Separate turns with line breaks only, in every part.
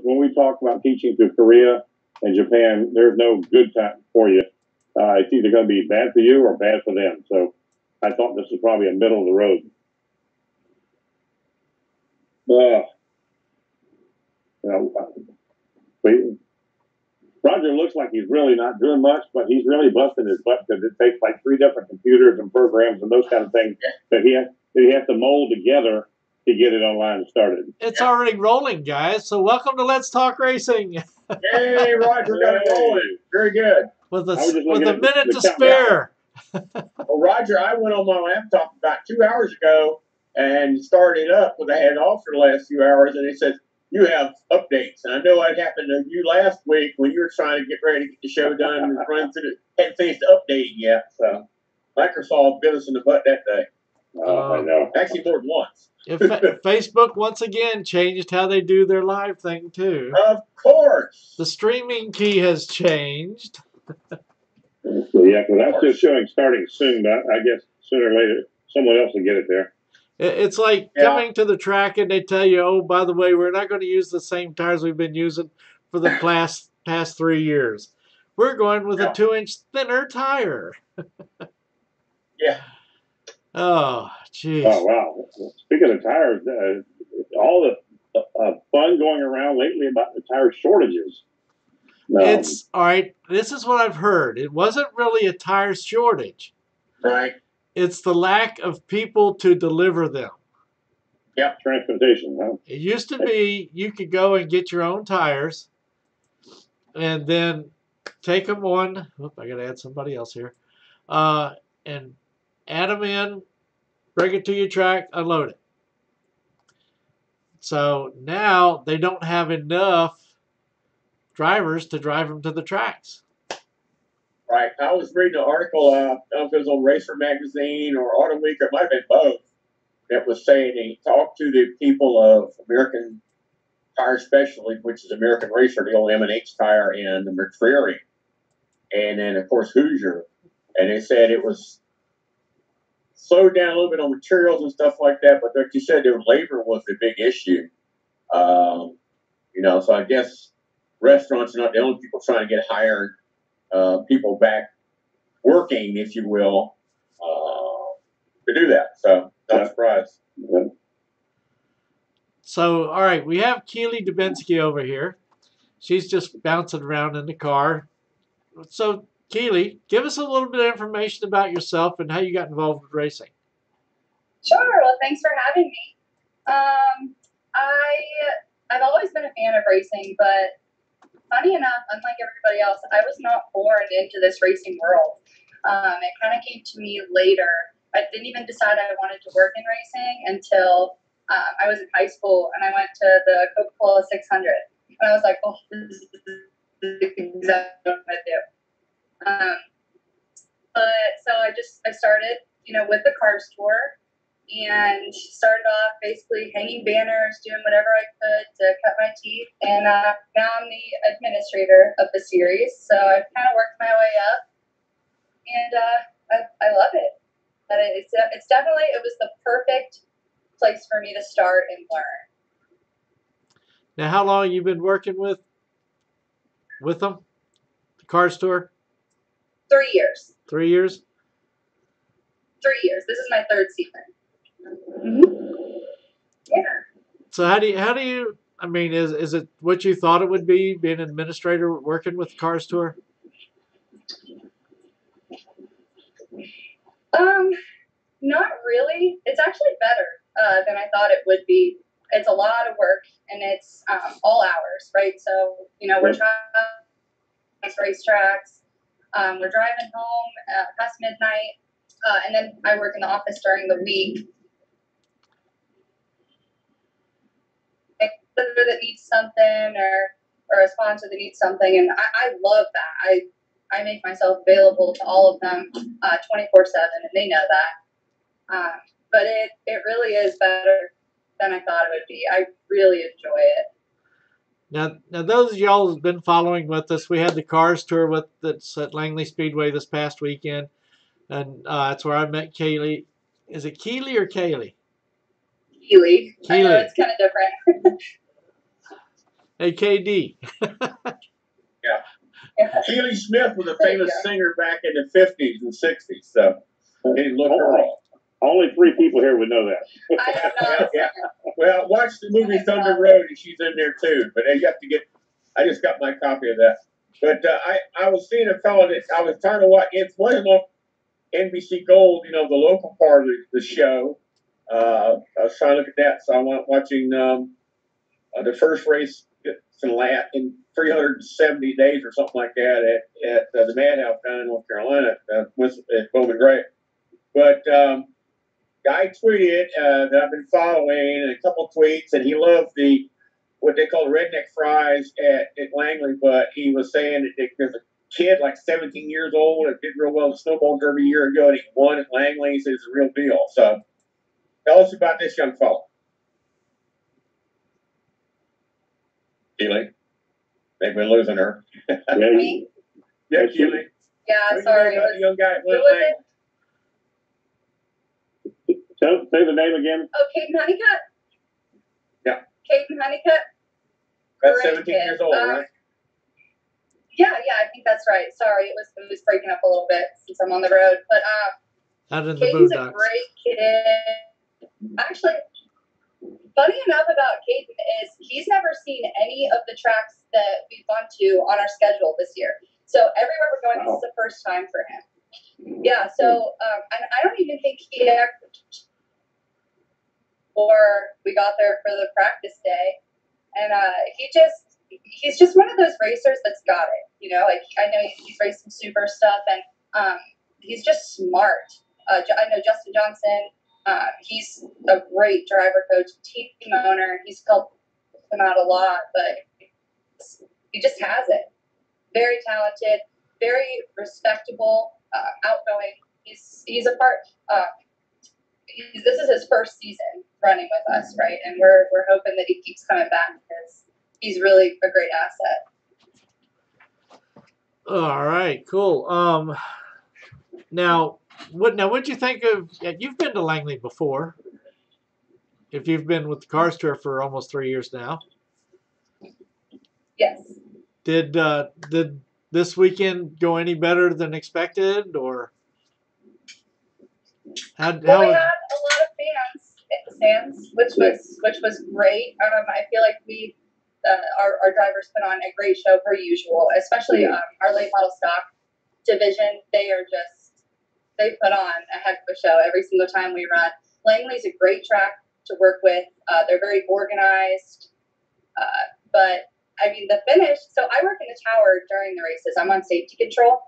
when we talk about teaching to Korea and Japan, there's no good time for you. It's either going to be bad for you or bad for them. So I thought this was probably a middle of the road. Roger looks like he's really not doing much, but he's really busting his butt because it takes like 3 different computers and programs and those kind of things that he has to mold together to get it online and started.
It's already rolling, guys. So welcome to Let's Talk Racing.
Hey, Roger, got it rolling. Very good.
With a minute to spare.
Well, Roger, I went on my laptop about 2 hours ago and started up because I had it off for the last few hours, and it says, you have updates. And I know what happened to you last week when you were trying to get ready to get the show done and run through hadn't finished updating yet. So Microsoft bit us in the butt that day.
I know.
Actually, more than once.
Facebook once again changed how they do their live thing too.
Of course.
The streaming key has changed.
Yeah, because that's just showing starting soon, but I guess sooner or later someone else will get it there.
It's like coming to the track and they tell you, oh, by the way, we're not going to use the same tires we've been using for the past 3 years. We're going with a 2-inch thinner tire.
Yeah.
Oh, jeez.
Oh, wow. Speaking of tires, all the fun going around lately about the tire shortages.
It's, all right, this is what I've heard. It wasn't really a tire shortage.
Right.
It's the lack of people to deliver them.
Yep, transportation. Huh?
It used to be you could go and get your own tires and then take them on. Oop, I got to add somebody else here. And add them in, bring it to your track, unload it. So now they don't have enough drivers to drive them to the tracks.
Right. I was reading an article, I don't know if it was on Racer Magazine or Autoweek, or it might have been both, that was saying he talked to the people of American Tire Specialty, which is American Racer, the old M&H tire, and the McCreary, and then, of course, Hoosier. And they said it was slowed down a little bit on materials and stuff like that, but like you said, their labor was the big issue. So I guess restaurants are not the only people trying to get hired people back working, if you will, to do that. So, not surprised.
Yeah.
So, all right, we have Keeley Dubensky over here. She's just bouncing around in the car. So, Keeley, give us a little bit of information about yourself and how you got involved with racing.
Sure. Well, thanks for having me. I've always been a fan of racing, but funny enough, unlike everybody else, I was not born into this racing world. It kind of came to me later. I didn't even decide I wanted to work in racing until I was in high school, and I went to the Coca-Cola 600. And I was like, oh, this is exactly what I do. So I started, with the Cars Tour, and started off basically hanging banners, doing whatever I could to cut my teeth. And now I'm the administrator of the series. So I've kind of worked my way up, and I love it. But it's definitely, it was the perfect place for me to start and learn.
Now, how long have you been working with them? The Cars Tour?
3 years.
3 years?
3 years. This is my 3rd season. Mm-hmm. Yeah.
So how do you? I mean, is it what you thought it would be, being an administrator working with the Cars Tour?
Not really. It's actually better than I thought it would be. It's a lot of work, and it's all hours, right? So we're trying racetracks. We're driving home past midnight, and then I work in the office during the week. That needs something, or a sponsor that needs something, and I love that. I make myself available to all of them 24/7, and they know that. But it really is better than I thought it would be. I really enjoy it.
Now those of y'all who've been following with us, we had the Cars Tour that's at Langley Speedway this past weekend, and that's where I met Keeley. Is it Keeley or Kaylee?
Keeley. I know it's kind of different.
KD.
Yeah. Keeley Smith was a
There you
famous
go.
singer back in the 50s and 60s, so didn't look her up.
Only 3 people here would know that.
I am not.
Yeah. Well, watch the movie Thunder Road, and she's in there too. But you have to get. I just got my copy of that. But I was seeing a fellow that I was trying to watch. It wasn't on NBC Gold, the local part of the show. I was trying to look at that, so I went watching the first race in 370 days or something like that at the Madhouse down in North Carolina at Bowman Gray. But guy tweeted that I've been following, and a couple tweets, and he loved what they call redneck fries at Langley. But he was saying that there's a kid like 17 years old that did real well in the snowball derby a year ago, and he won at Langley. He says it's a real deal. So tell us about this young fellow. Keeley, maybe we're losing her.
Me?
Yeah, Keeley.
Yeah,
What
sorry.
do you know about the young guy at
Who was it?
Langley?
Say the name again.
Oh, Caden Honeycutt?
Yeah.
Caden Honeycutt?
That's
Great
17
kid.
years old, right?
Yeah, I think that's right. Sorry, it was breaking up a little bit since I'm on the road. But
Out in the
Caden's a
boondocks.
great kid. Actually, funny enough about Caden is he's never seen any of the tracks that we've gone to on our schedule this year. So everywhere we're going, this is the first time for him. Yeah, so and I don't even think he actually before we got there for the practice day. And he's just one of those racers that's got it. Like I know he's raced some super stuff, and he's just smart. I know Justin Johnson. He's a great driver coach, team owner. He's helped him out a lot, but he just has it. Very talented, very respectable, outgoing. He's a part. This is his first season running with us, right? And we're hoping that he keeps coming back because he's really a great asset.
All right, cool. Now what'd you think of? You've been to Langley before. If you've been with the Cars Tour for almost 3 years now.
Yes.
Did this weekend go any better than expected, or how?
Well, we had a lot of fans in the stands, which was great. I feel like our drivers put on a great show per usual, especially our late model stock division. They put on a heck of a show every single time we run. Langley's a great track to work with. They're very organized, but I mean the finish. So I work in the tower during the races. I'm on safety control,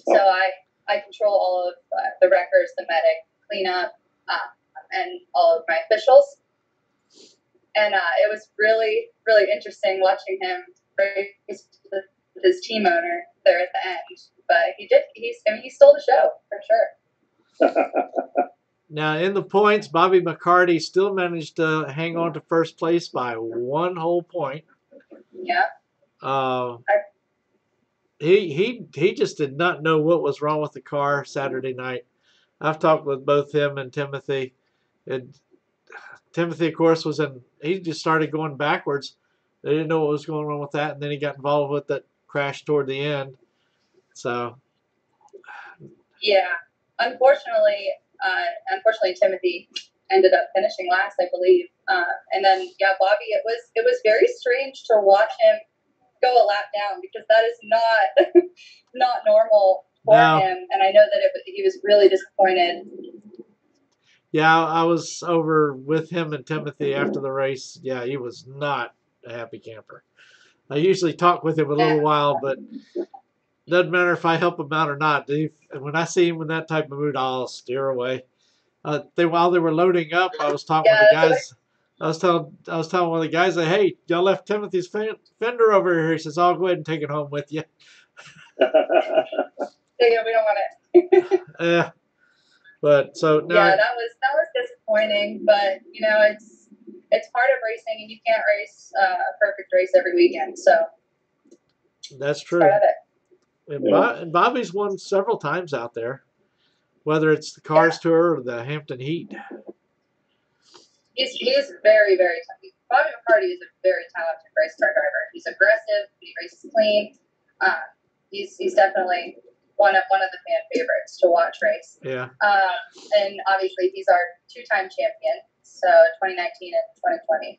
so I control all of the wreckers, the medic, cleanup, and all of my officials. And it was really, really interesting watching him race with his team owner there at the end. But he stole the show for sure.
Now in the points, Bobby McCarty still managed to hang on to first place by 1 whole point.
Yeah.
He just did not know what was wrong with the car Saturday night. I've talked with both him and Timothy. And Timothy, of course, he just started going backwards. They didn't know what was going on with that, and then he got involved with that crash toward the end. So.
Yeah, unfortunately, Timothy ended up finishing last, I believe. And then, Bobby, it was very strange to watch him go a lap down because that is not normal for him. And I know that he was really disappointed.
Yeah, I was over with him and Timothy after the race. Yeah, he was not a happy camper. I usually talk with him a little while, but doesn't matter if I help him out or not. When I see him in that type of mood, I'll steer away. While they were loading up, I was talking with the guys. I was telling one of the guys, hey, y'all left Timothy's fender over here. He says, I'll go ahead and take it home with you.
Yeah, we don't want it.
Yeah. But so now
that was disappointing, but it's part of racing, and you can't race a perfect race every weekend. So
that's true.
Part of it.
And Bobby's won several times out there, whether it's the Cars Tour or the Hampton Heat.
He's very, very Bobby McCarty is a very talented race car driver. He's aggressive. He races clean. He's definitely one of the fan favorites to watch race.
Yeah.
And obviously he's our 2-time champion. So 2019 and 2020.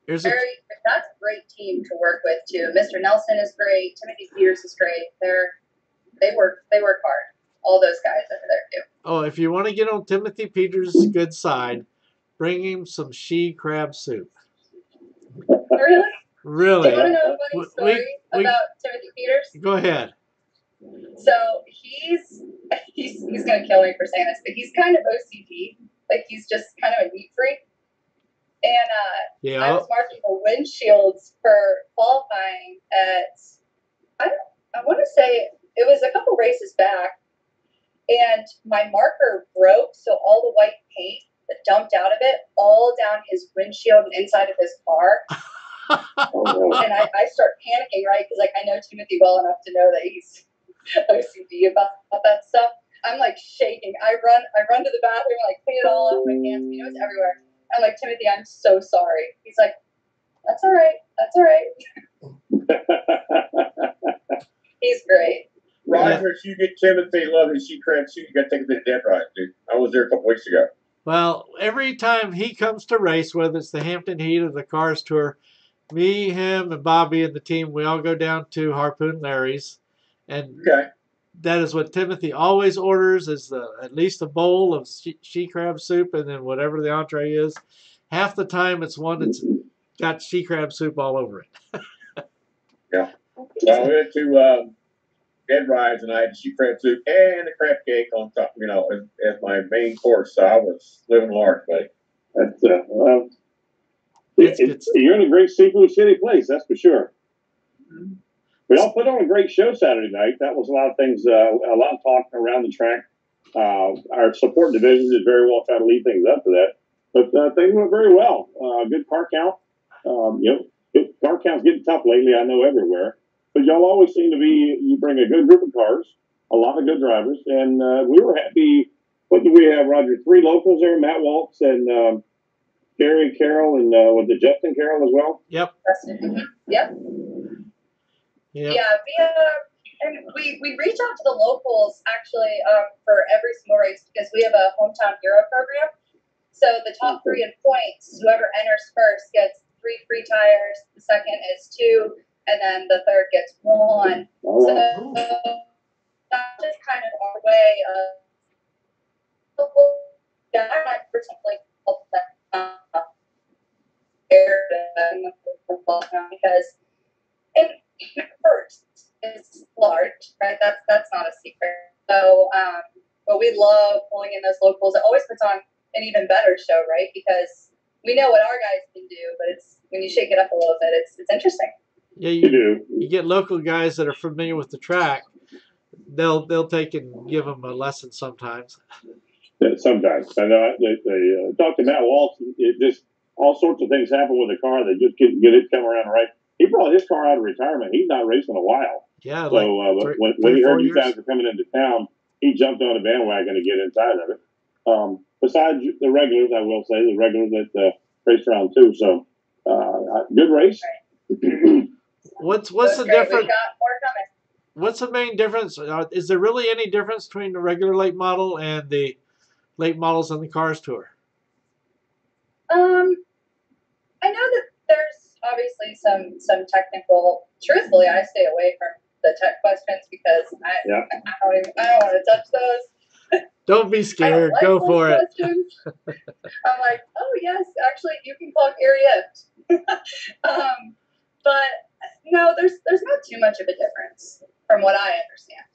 That's a great team to work with too. Mr. Nelson is great. Timothy Pearce is great. They work hard. All those guys over there too.
Oh, if you want to get on Timothy Peters' good side, bring him some she crab soup.
Really?
Really?
Do you want to know a funny story about Timothy Peters?
Go ahead.
So he's gonna kill me for saying this, but he's kind of OCD. Like he's just kind of a neat freak. And I was marking the windshields for qualifying at I want to say it was a couple races back, and my marker broke, so all the white paint that dumped out of it all down his windshield and inside of his car. And I start panicking, right? Because like I know Timothy well enough to know that he's OCD about that stuff. I'm like shaking. I run to the bathroom, like clean it all off my hands. You know, it's everywhere. I'm like, Timothy, I'm so sorry. He's like, that's all right. That's all right. He's great.
Roger, if you get Timothy loving she crab soup, you got to take it to the dead ride, dude. I was there a couple weeks ago.
Well, every time he comes to race, whether it's the Hampton Heat or the Cars Tour, me, him, and Bobby and the team, we all go down to Harpoon Larry's. And that is what Timothy always orders, is at least a bowl of she crab soup and then whatever the entree is. Half the time it's one that's got she crab soup all over it.
Yeah. Well, we went to dead rides and I had she crab soup and the crab cake on top, you know, as my main course. So I was living large, buddy.
That's you're in a great seafood city place, that's for sure. We all put on a great show Saturday night. That was a lot of things, a lot of talk around the track. Our support division did very well trying to lead things up to that. But things went very well. Good car count. Car count's getting tough lately, I know, everywhere. But y'all always seem to you bring a good group of cars, a lot of good drivers. And we were happy. What did we have, Roger? 3 locals there, Matt Waltz and Gary Carroll and was it Justin Carroll as well?
Yep.
Yep. Yeah, we reach out to the locals actually for every single race because we have a hometown hero program. So the top 3 in points, whoever enters first gets 3 free tires. The second is 2, and then the third gets 1. So that's just kind of our way of because and Pearce is large, right? That's not a secret. So, but we love pulling in those locals. It always puts on an even better show, right? Because we know what our guys can do, but it's when you shake it up a little bit, it's interesting.
Yeah, you get local guys that are familiar with the track. They'll take and give them a lesson sometimes.
Sometimes. I know they talk to Matt Waltz. It just all sorts of things happen with the car. They just get it come around right. He brought his car out of retirement. He's not racing in a while.
Yeah.
So when he heard you guys were coming into town, he jumped on a bandwagon to get inside of it. Besides the regulars, I will say the regulars that raced around too. So good race.
What's the difference? What's the main difference? Is there really any difference between the regular late model and the late models on the Cars Tour?
I know that there's obviously some technical. Truthfully, I stay away from the tech questions because I don't want to touch those.
Don't be scared. Go for it.
I'm like, oh yes, actually, you can call Gary Epps. But no, there's not too much of a difference from what I understand.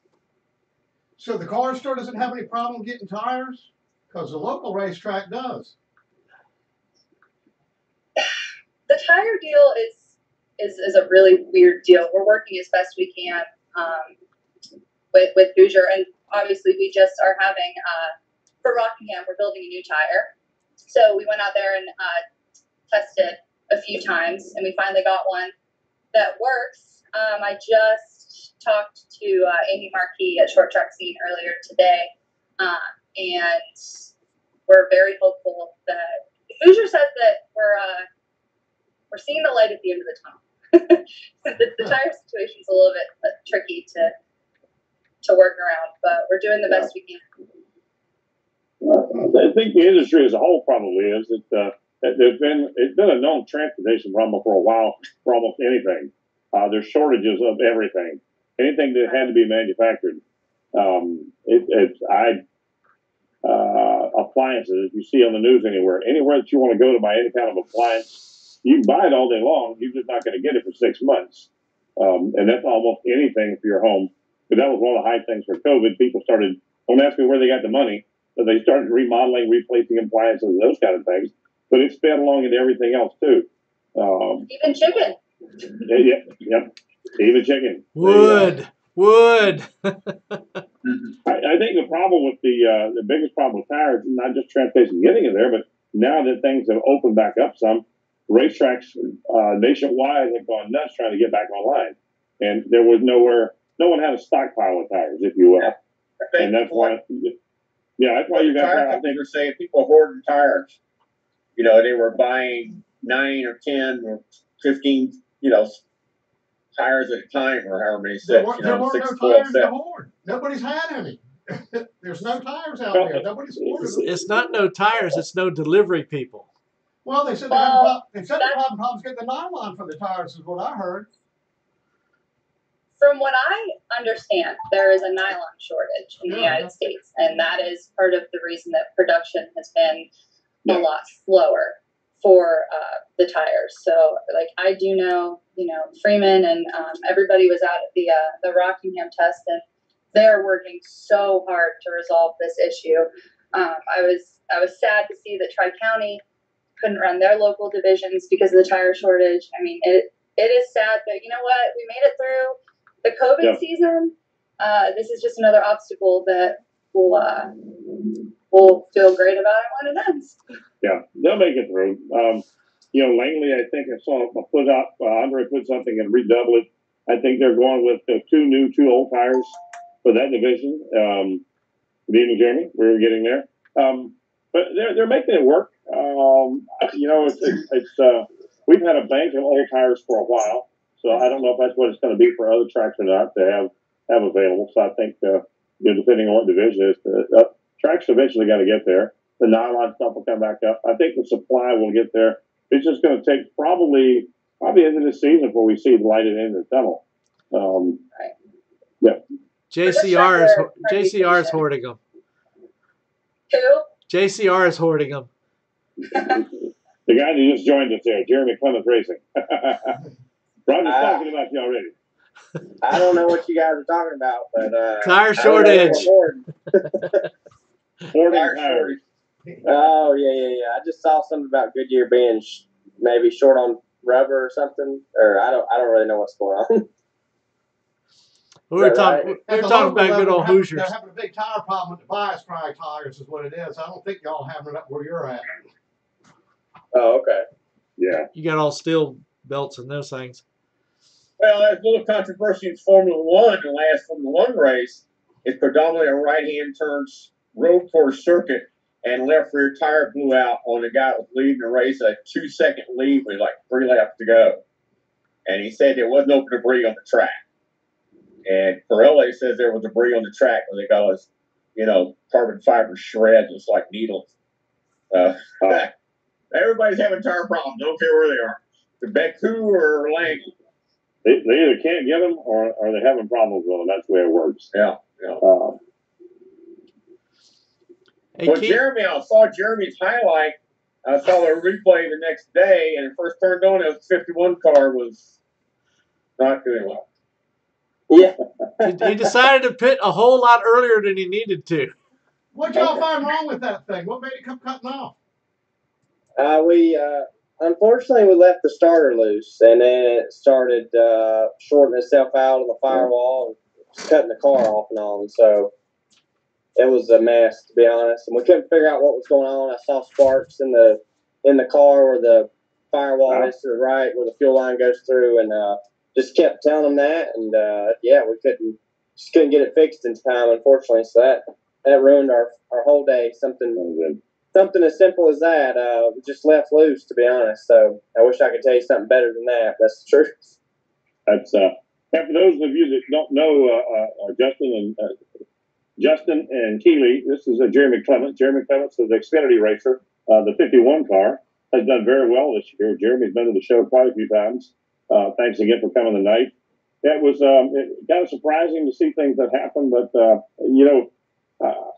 So the car store doesn't have any problem getting tires? Because the local racetrack does.
The tire deal is a really weird deal. We're working as best we can with Hoosier, and obviously we just are having for Rockingham, we're building a new tire. So we went out there and tested a few times, and we finally got one that works. I just talked to Amy Markey at Short Track Scene earlier today, and we're very hopeful that Hoosier says that we're seeing the light at the end of the tunnel. the tire situation is a little bit tricky to work around, but we're doing the best we can.
I think the industry as a whole probably is that it's been a known transportation problem for a while for almost anything. There's shortages of everything, anything that had to be manufactured. Appliances, if you see on the news anywhere that you want to go to buy any kind of appliance, you can buy it all day long. You're just not going to get it for 6 months. And that's almost anything for your home. But that was one of the high things for COVID. People started, don't ask me where they got the money, but they started remodeling, replacing appliances, those kind of things. But it sped along into everything else too.
Even chicken.
Yep. Even chicken.
Wood.
I think the problem with the biggest problem with tires is not just transportation getting it there, but now that things have opened back up some, racetracks nationwide have gone nuts trying to get back online, and there was no one had a stockpile of tires, if you will, and that's why. Yeah, that's why you got.
Tire companies are saying people hoarding tires. You know, they were buying 9 or 10 or 15, tires at a time, or however many sets.
There weren't
6,
no
12
tires
sets.
to hoard. Nobody's had any. There's no tires out there. Nobody's hoarded them.
It's not no tires. It's no delivery people.
Well, they said the problem's getting the nylon for the tires, is what I heard.
From what I understand, there is a nylon shortage in the United States, and that is part of the reason that production has been a lot slower for the tires. So, like, I do know, Freeman and everybody was out at the Rockingham test, and they're working so hard to resolve this issue. I was sad to see that Tri-County couldn't run their local divisions because of the tire shortage. I mean, it is sad, but you know what? We made it through the COVID season. This is just another obstacle that we'll feel great about it when it ends.
Yeah, they'll make it through. Langley, I think I saw put up, Andre put something and redouble it. I think they're going with 2 old tires for that division. Good evening, Jeremy. We're getting there. But they're making it work. We've had a bank of old tires for a while, so I don't know if that's what it's going to be for other tracks or not to have available. So I think, depending on what division it is, tracks eventually got to get there. The nylon stuff will come back up. I think the supply will get there. It's just going to take probably into the season before we see the light at the end of the tunnel. Yeah.
JCR is hoarding them.
Who?
JCR is hoarding them.
The guy who just joined us there, Jeremy Clements Racing. Roger's talking about you already.
I don't know what you guys are talking about, but
tire shortage.
Tire shortage.
Oh yeah. I just saw something about Goodyear being maybe short on rubber or something, or I don't really know what's going on.
We're talking about good old Hoosiers.
They're having a big tire problem with the bias drag tires, is what it is. I don't think y'all having it up where you're at.
Oh, okay.
Yeah.
You got all steel belts and those things.
Well, there's a little controversy in Formula One. The last Formula One race is predominantly a right-hand turn road course circuit, and left rear tire blew out on the guy that was leading the race. A 2-second lead with like 3 laps to go, and he said there was no debris on the track. And Terrell says there was debris on the track where they got us, carbon fiber shreds, just like needles. Everybody's having tire problems. Don't care where they are. The Beku or Langley.
They either can't get them or they're having problems with them. That's the way it works.
Yeah. Jeremy, I saw Jeremy's highlight. I saw the replay the next day, and it first turned on. It was 51 car was not doing well.
Yeah.
He decided to pit a whole lot earlier than he needed to.
What y'all find wrong with that thing? What made it come cutting off?
Unfortunately, we left the starter loose, and then it started shorting itself out on the firewall and cutting the car off and on. So it was a mess, to be honest. And we couldn't figure out what was going on. I saw sparks in the car where the firewall is to the right, where the fuel line goes through, and just kept telling them that. And we couldn't get it fixed in time, unfortunately. So that ruined our whole day. Something something as simple as that. Just left loose, to be honest. So I wish I could tell you something better than that. That's the truth.
That's and for those of you that don't know Justin and Keeley, this is Jeremy Clements. Jeremy Clements is an Xfinity racer. The 51 car has done very well this year. Jeremy's been to the show quite a few times. Thanks again for coming tonight. That was kind of surprising to see things that happened, but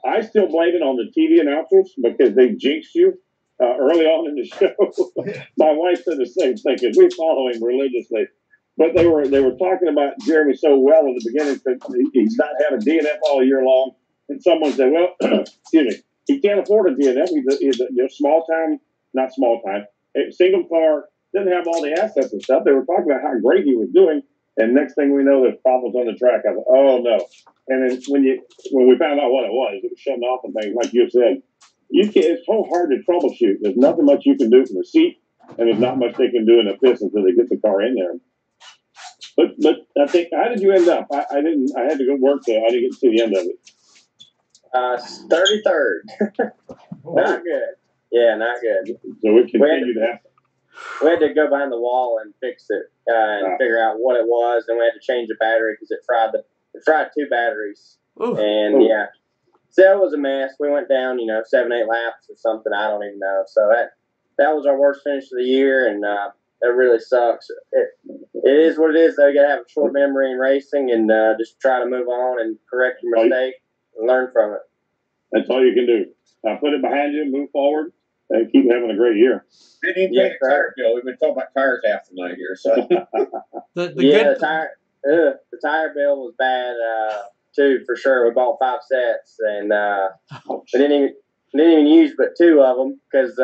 I still blame it on the TV announcers because they jinxed you early on in the show. My wife said the same thing because we follow him religiously. But they were talking about Jeremy so well in the beginning that he's not had a DNF all year long. And someone said, well, excuse me, he can't afford a DNF. He's a small time, not small time, a single car, didn't have all the assets and stuff. They were talking about how great he was doing. And next thing we know, there's problems on the track. I thought, oh no. And then when we found out what it was shutting off and things, like you said, it's so hard to troubleshoot. There's nothing much you can do from the seat, and there's not much they can do in the pits until they get the car in there. But I think, how did you end up? I had to go work there. I didn't get to see the end of it.
33rd. Not good. Yeah, not good.
So it continued to happen.
We had to go behind the wall and fix it and figure out what it was, and we had to change the battery because it fried 2 batteries. Ooh. And yeah, so it was a mess. We went down, 7, 8 laps or something. I don't even know. So that was our worst finish of the year, and that really sucks. It is what it is, though. You got to have a short memory in racing and just try to move on and correct your mistake and learn from it. That's
all you can do. Put it behind you, move forward, and keep having a great year.
Didn't even pay the tire bill. We've been talking about tires half the night here. So
the tire bill was bad too, for sure. We bought 5 sets, and we didn't even use but 2 of them because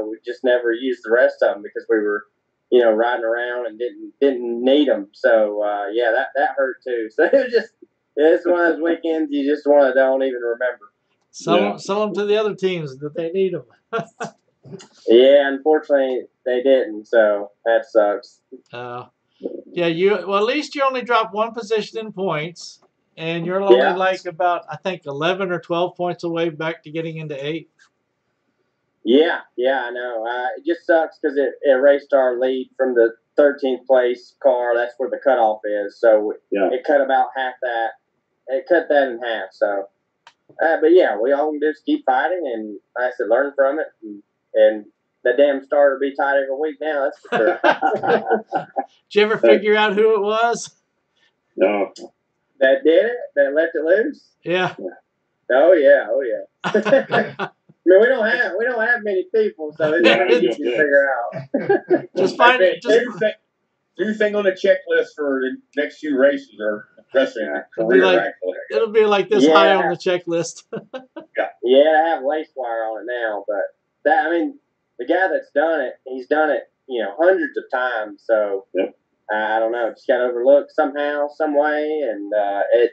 we just never used the rest of them because we were, riding around and didn't need them. So that hurt too. So it was just it's one of those weekends you just don't even remember.
Sell them to the other teams that they need them.
Yeah, unfortunately they didn't, so that sucks.
Well, at least you only dropped 1 position in points, and you're only like about, I think, 11 or 12 points away back to getting into 8th.
Yeah, I know. It just sucks because it erased our lead from the 13th place car. That's where the cutoff is. So it cut about half that. It cut that in half. So, but yeah, we all can just keep fighting and, like I said, learn from it. And the damn starter will be tight every week now. That's for sure.
Did you ever figure out who it was?
No.
That did it? That left it loose?
Yeah.
Oh yeah. I mean, we don't have many people, so it's very easy to figure out.
Just find it.
Do thing on the checklist for the next few races or dressing.
It'll be like this high on the checklist.
I have lace wire on it now, but the guy that's done it, he's done it, hundreds of times. So I don't know, just got overlooked somehow, some way, and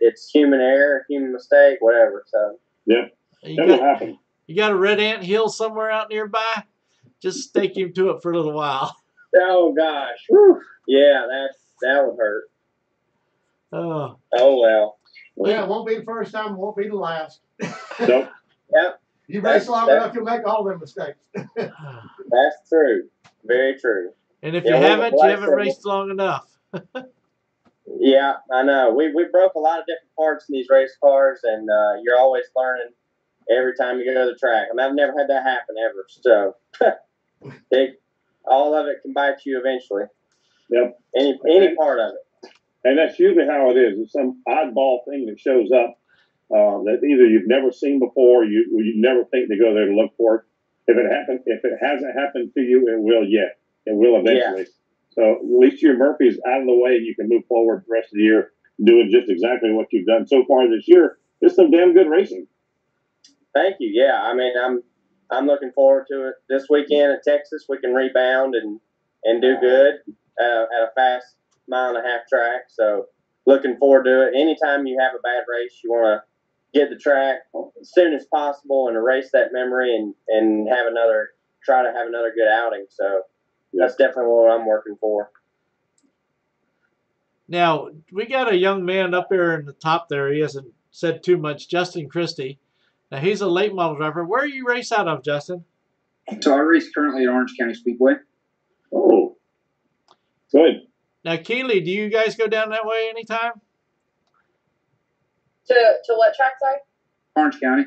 it's human error, human mistake, whatever. So
that will happen.
You got a red ant hill somewhere out nearby? Just stake him to it for a little while.
Oh gosh, whew. Yeah, that would hurt.
Oh
well.
Yeah, it won't be the first time, it won't be the last.
Nope.
Yep.
You race long enough, you'll make all them mistakes.
That's true. Very true.
And if you haven't raced long enough.
Yeah, I know. We broke a lot of different parts in these race cars, and you're always learning every time you go to the track. I've never had that happen ever. So all of it can bite you eventually. Yep. Any part of it.
And that's usually how it is. It's some oddball thing that shows up that either you've never seen before, you never think to go there to look for it. If it hasn't happened to you, it will yet. It will eventually. Yeah. So at least your Murphy's out of the way, and you can move forward the rest of the year doing just exactly what you've done so far this year. It's some damn good racing.
Thank you. Yeah, I mean, I'm looking forward to it. This weekend at Texas, we can rebound and do good at a fast 1.5 mile track. So looking forward to it. Anytime you have a bad race, you want to get the track as soon as possible and erase that memory and try to have another good outing. So that's definitely what I'm working for.
Now, we got a young man up there in the top there. He hasn't said too much. Justin Christie. Now he's a late model driver. Where are you race out of, Justin?
So I race currently at Orange County Speedway.
Oh, good.
Now, Keeley, do you guys go down that way anytime?
To what track, sorry?
Orange County.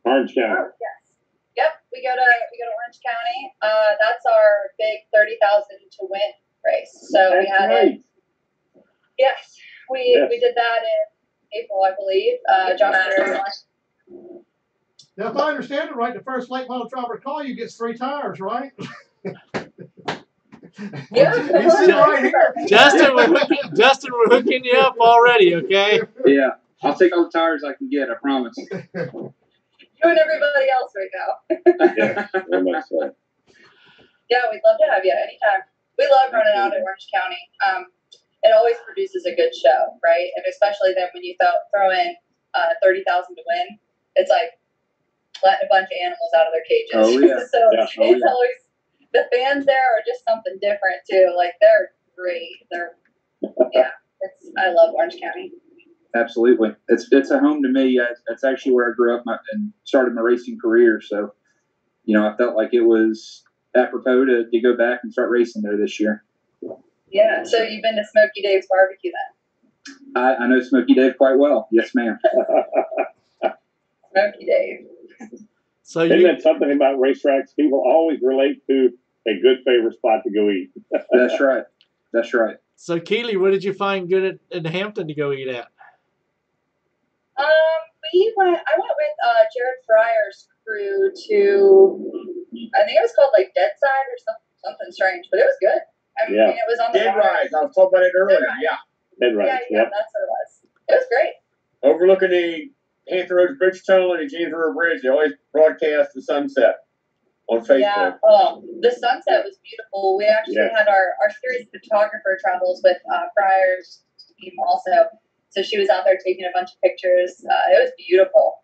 Orange County.
Oh, yes. Yep, we go to Orange County. That's our big 30,000 to win race. So we had it. Yes, we did that in April, I believe.
Now, if I understand it right, the first late model driver to call you gets 3 tires, right?
Yeah.
You see right here.
Justin, we're hooking you up already, okay?
Yeah, I'll take all the tires I can get. I promise.
You and everybody else right now.
Yeah, very much so.
Yeah, we'd love to have you anytime. We love running out at Orange County. It always produces a good show, right? And especially then when you throw in 30,000 to win, it's like letting a bunch of animals out of their cages.
Oh, yeah.
So
Yeah.
it's always, the fans there are just something different too. Like they're great. I love Orange County.
Absolutely. It's a home to me. That's actually where I grew up and started my racing career. So, I felt like it was apropos to go back and start racing there this year.
Yeah. So you've been to Smokey Dave's barbecue then?
I know Smokey Dave quite well. Yes, ma'am.
Smokey Dave.
So
Isn't that something about racetracks? People always relate to a good favorite spot to go eat.
That's right. That's right.
So Keeley, what did you find good in Hampton to go eat at?
I went with Jared Fryer's crew to, I think it was called like Dead Side or something strange, but it was good. I mean, it was on the
Dead
bar.
Rise. I was talking about it earlier.
Dead Rise.
Yeah.
Dead right.
Yeah,
Yep.
that's what it was. It was great.
Overlooking the Hampton Roads Bridge Tunnel and the James River Bridge, they always broadcast the sunset on Facebook.
Yeah. The sunset was beautiful. We actually had our series photographer travels with Fryer's team also. So she was out there taking a bunch of pictures. It was beautiful.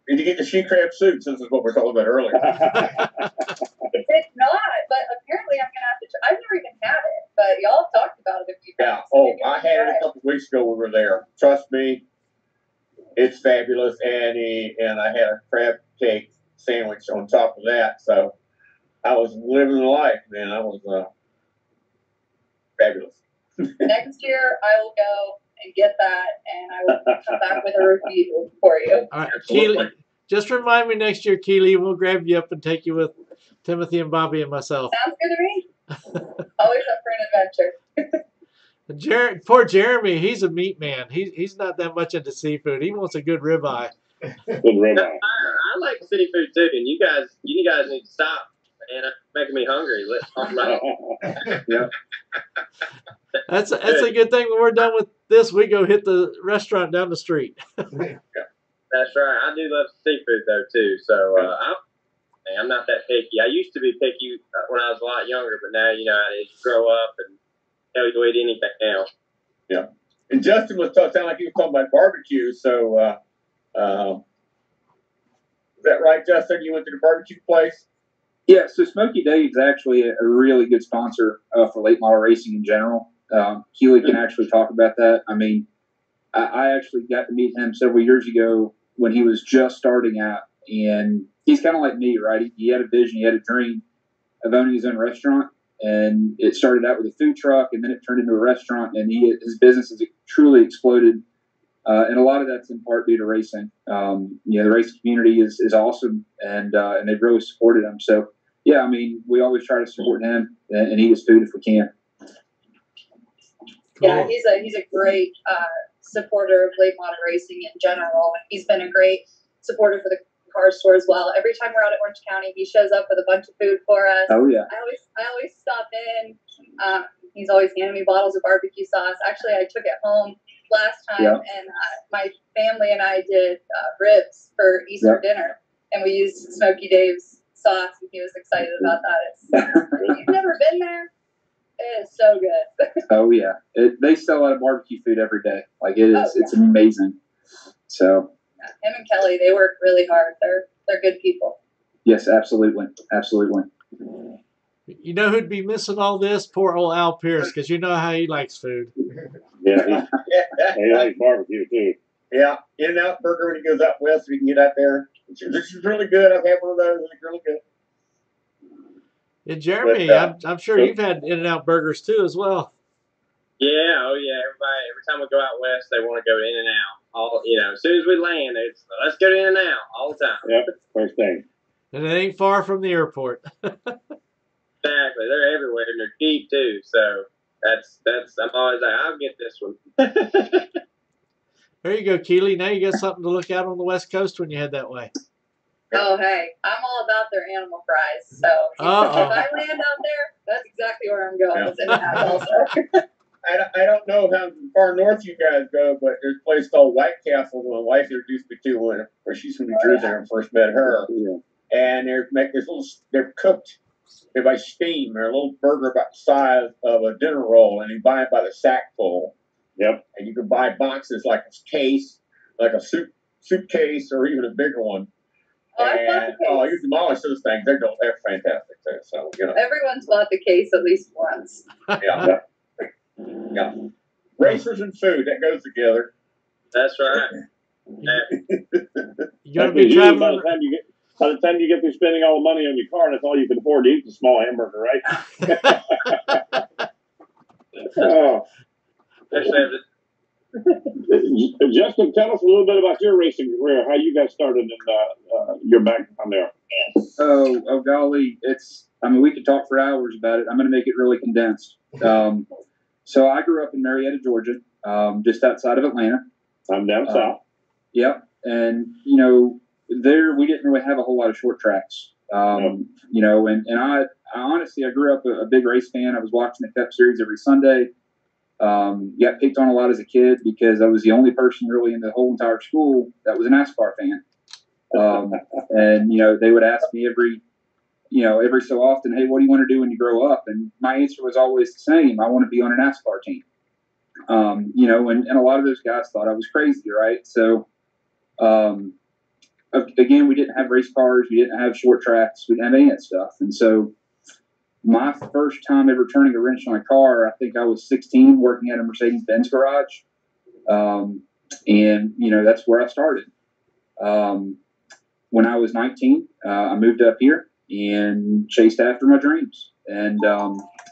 Need to get the she crab suit, since it's what we're talking about earlier.
It's not, but apparently I'm gonna have to. I've never even had it, but y'all have talked about it a few times.
Yeah. Oh, I had it a couple weeks ago when we were there. Trust me, it's fabulous. And I had a crab cake sandwich on top of that. So I was living the life, man. I was fabulous.
Next year I will go and get that, and I will come back with a review for you.
All right,
Absolutely.
Keeley, just remind me next year, Keeley, we'll grab you up and take you with Timothy and Bobby and myself.
Sounds good to me. Always up for an adventure.
Poor Jeremy, he's a meat man. He's not that much into seafood. He wants a good ribeye.
Good ribeye.
I like city food too, and you guys need to stop and making me hungry. Let's talk about it.
Yeah.
That's a good thing. When we're done with this, we go hit the restaurant down the street.
That's right. I do love seafood though too. So I'm not that picky. I used to be picky when I was a lot younger, but now you grow up and you'll eat anything now.
Yeah. And Justin was sounded like he was talking about barbecue. So is that right, Justin? You went to the barbecue place?
Yeah, so Smokey Dave's actually a really good sponsor for late model racing in general. Keeley can actually talk about that. I mean, I actually got to meet him several years ago when he was just starting out, and he's kind of like me, right? He had a vision, he had a dream of owning his own restaurant, and it started out with a food truck, and then it turned into a restaurant, and his business has truly exploded. And a lot of that's in part due to racing. The racing community is awesome, and they've really supported him. So, yeah, I mean, we always try to support him and eat his food if we can.
Yeah, he's a great supporter of late model racing in general. He's been a great supporter for the car store as well. Every time we're out at Orange County, he shows up with a bunch of food for us.
Oh yeah.
I always stop in. He's always handing me bottles of barbecue sauce. Actually, I took it home last time, and my family and I did ribs for Easter dinner, and we used Smokey Dave's sauce, and he was excited about that. You've never been there? It is so good.
Oh yeah, they sell out of barbecue food every day. Like it is, it's amazing. So
him and Kelly, they work really hard. They're good people.
Yes, absolutely, absolutely.
You know who'd be missing all this? Poor old Al Pearce, because you know how he likes food.
Yeah, he likes barbecue too.
Yeah, In-N-Out Burger when he goes out west, we can get out there. This is really good. I've had one of those. It's really good.
And Jeremy, I'm sure you've had In-N-Out burgers too as well.
Yeah, oh yeah. Every time we go out west, they want to go in and out. All as soon as we land, it's let's go in and out all the time.
Yep, first thing.
And it ain't far from the airport.
Exactly, they're everywhere and they're cheap too. So that's I'm always like, I'll get this one.
There you go, Keeley. Now you got something to look out on the West Coast when you head that way.
Oh, hey, I'm all about their animal fries. So if I land out there, that's exactly where I'm going. It's In-N-Out also.
I don't know how far north you guys go, but there's a place called White Castle that my wife introduced me to where she's from New Jersey when I first met her.
Yeah.
And they're cooked by steam. They're a little burger about the size of a dinner roll, and you buy it by the sack full.
Yep.
And you can buy boxes like a case, like a suitcase, or even a bigger one. You demolish those things. They're fantastic too. So
everyone's bought the case at least once.
Yeah. Yeah. Racers and food, that goes together.
That's right.
You gotta be traveling.
By the time you get through spending all the money on your car, that's all you can afford to eat, is a small hamburger, right? Oh. Justin, tell us a little bit about your racing career, how you got started and your background there.
Oh, golly. We could talk for hours about it. I'm going to make it really condensed. So I grew up in Marietta, Georgia, just outside of Atlanta.
I'm down south.
Yep. And, there we didn't really have a whole lot of short tracks. And I honestly, I grew up a big race fan. I was watching the Cup Series every Sunday. Got picked on a lot as a kid because I was the only person really in the whole entire school that was a NASCAR fan. And, they would ask me every so often, hey, what do you want to do when you grow up? And my answer was always the same. I want to be on a NASCAR team. And a lot of those guys thought I was crazy, right? So, again, we didn't have race cars. We didn't have short tracks. We didn't have any of that stuff. And so my first time ever turning a wrench on a car, I think I was 16 working at a Mercedes-Benz garage. That's where I started. When I was 19, I moved up here and chased after my dreams. And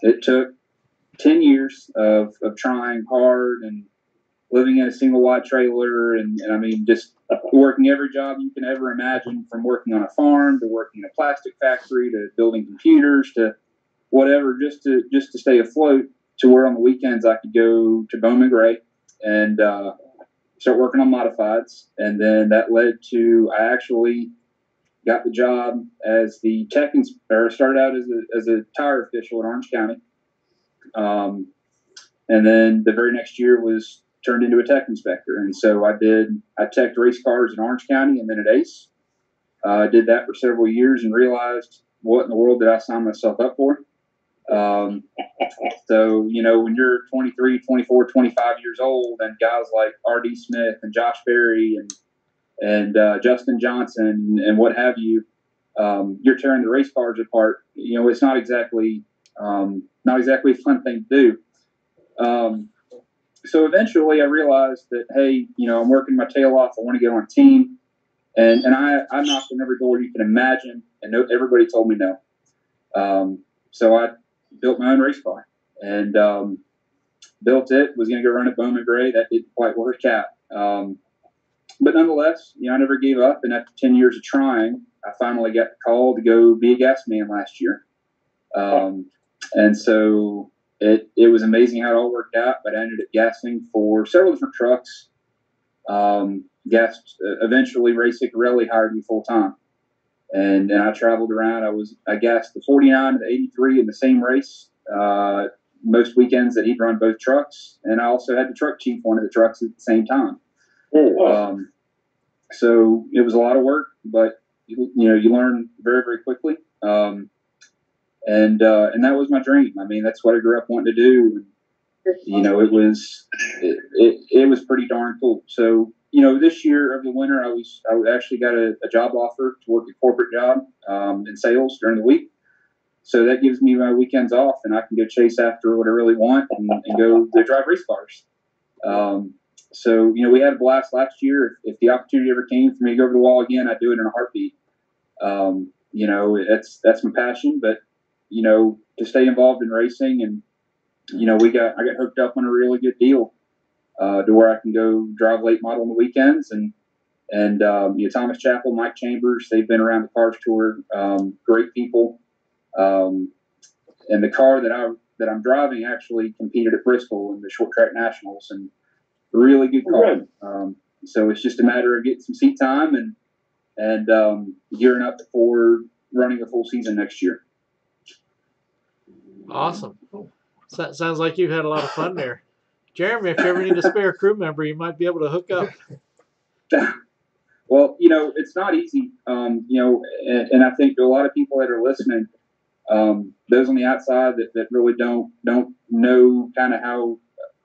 it took 10 years of trying hard and living in a single wide trailer and just working every job you can ever imagine, from working on a farm to working in a plastic factory to building computers to whatever, just to stay afloat, to where on the weekends I could go to Bowman Gray and start working on modifieds. And then that led to, I actually got the job as the started out as a tire official in Orange County. And then the very next year was turned into a tech inspector. And so I teched race cars in Orange County and then at Ace. Did that for several years and realized, what in the world did I sign myself up for? So, when you're 23, 24, 25 years old and guys like R.D. Smith and Josh Berry and Justin Johnson and what have you, you're tearing the race cars apart. It's not exactly a fun thing to do. So eventually I realized that, hey, I'm working my tail off. I want to get on a team. And I knocked on every door you can imagine, and everybody told me no. So I built my own race car and built it, was going to go run at Bowman Gray. That didn't quite work out. But nonetheless, I never gave up. And after 10 years of trying, I finally got the call to go be a gas man last year. And so it was amazing how it all worked out, but I ended up gassing for several different trucks. Eventually Ray Ciccarelli hired me full time. And I traveled around. I gassed the 49 and the 83 in the same race, most weekends that he'd run both trucks. And I also had the truck chief one of the trucks at the same time. So it was a lot of work, but you learn very, very quickly. And that was my dream. That's what I grew up wanting to do. It was pretty darn cool. So, this year over the winter, I actually got a job offer to work a corporate job, in sales during the week. So that gives me my weekends off and I can go chase after what I really want and go drive race cars. so, we had a blast last year. If the opportunity ever came for me to go over the wall again, I'd do it in a heartbeat. That's my passion, but, to stay involved in racing and, I got hooked up on a really good deal, to where I can go drive late model on the weekends and Thomas Chappell, Mike Chambers, they've been around the Cars Tour, great people. And the car that I'm driving actually competed at Bristol in the short track nationals, and really good car. So it's just a matter of getting some seat time and gearing up for running a full season next year.
Awesome. Sounds like you've had a lot of fun there. Jeremy, if you ever need a spare crew member, you might be able to hook up.
Well, it's not easy, and I think a lot of people that are listening, those on the outside that really don't know kind of how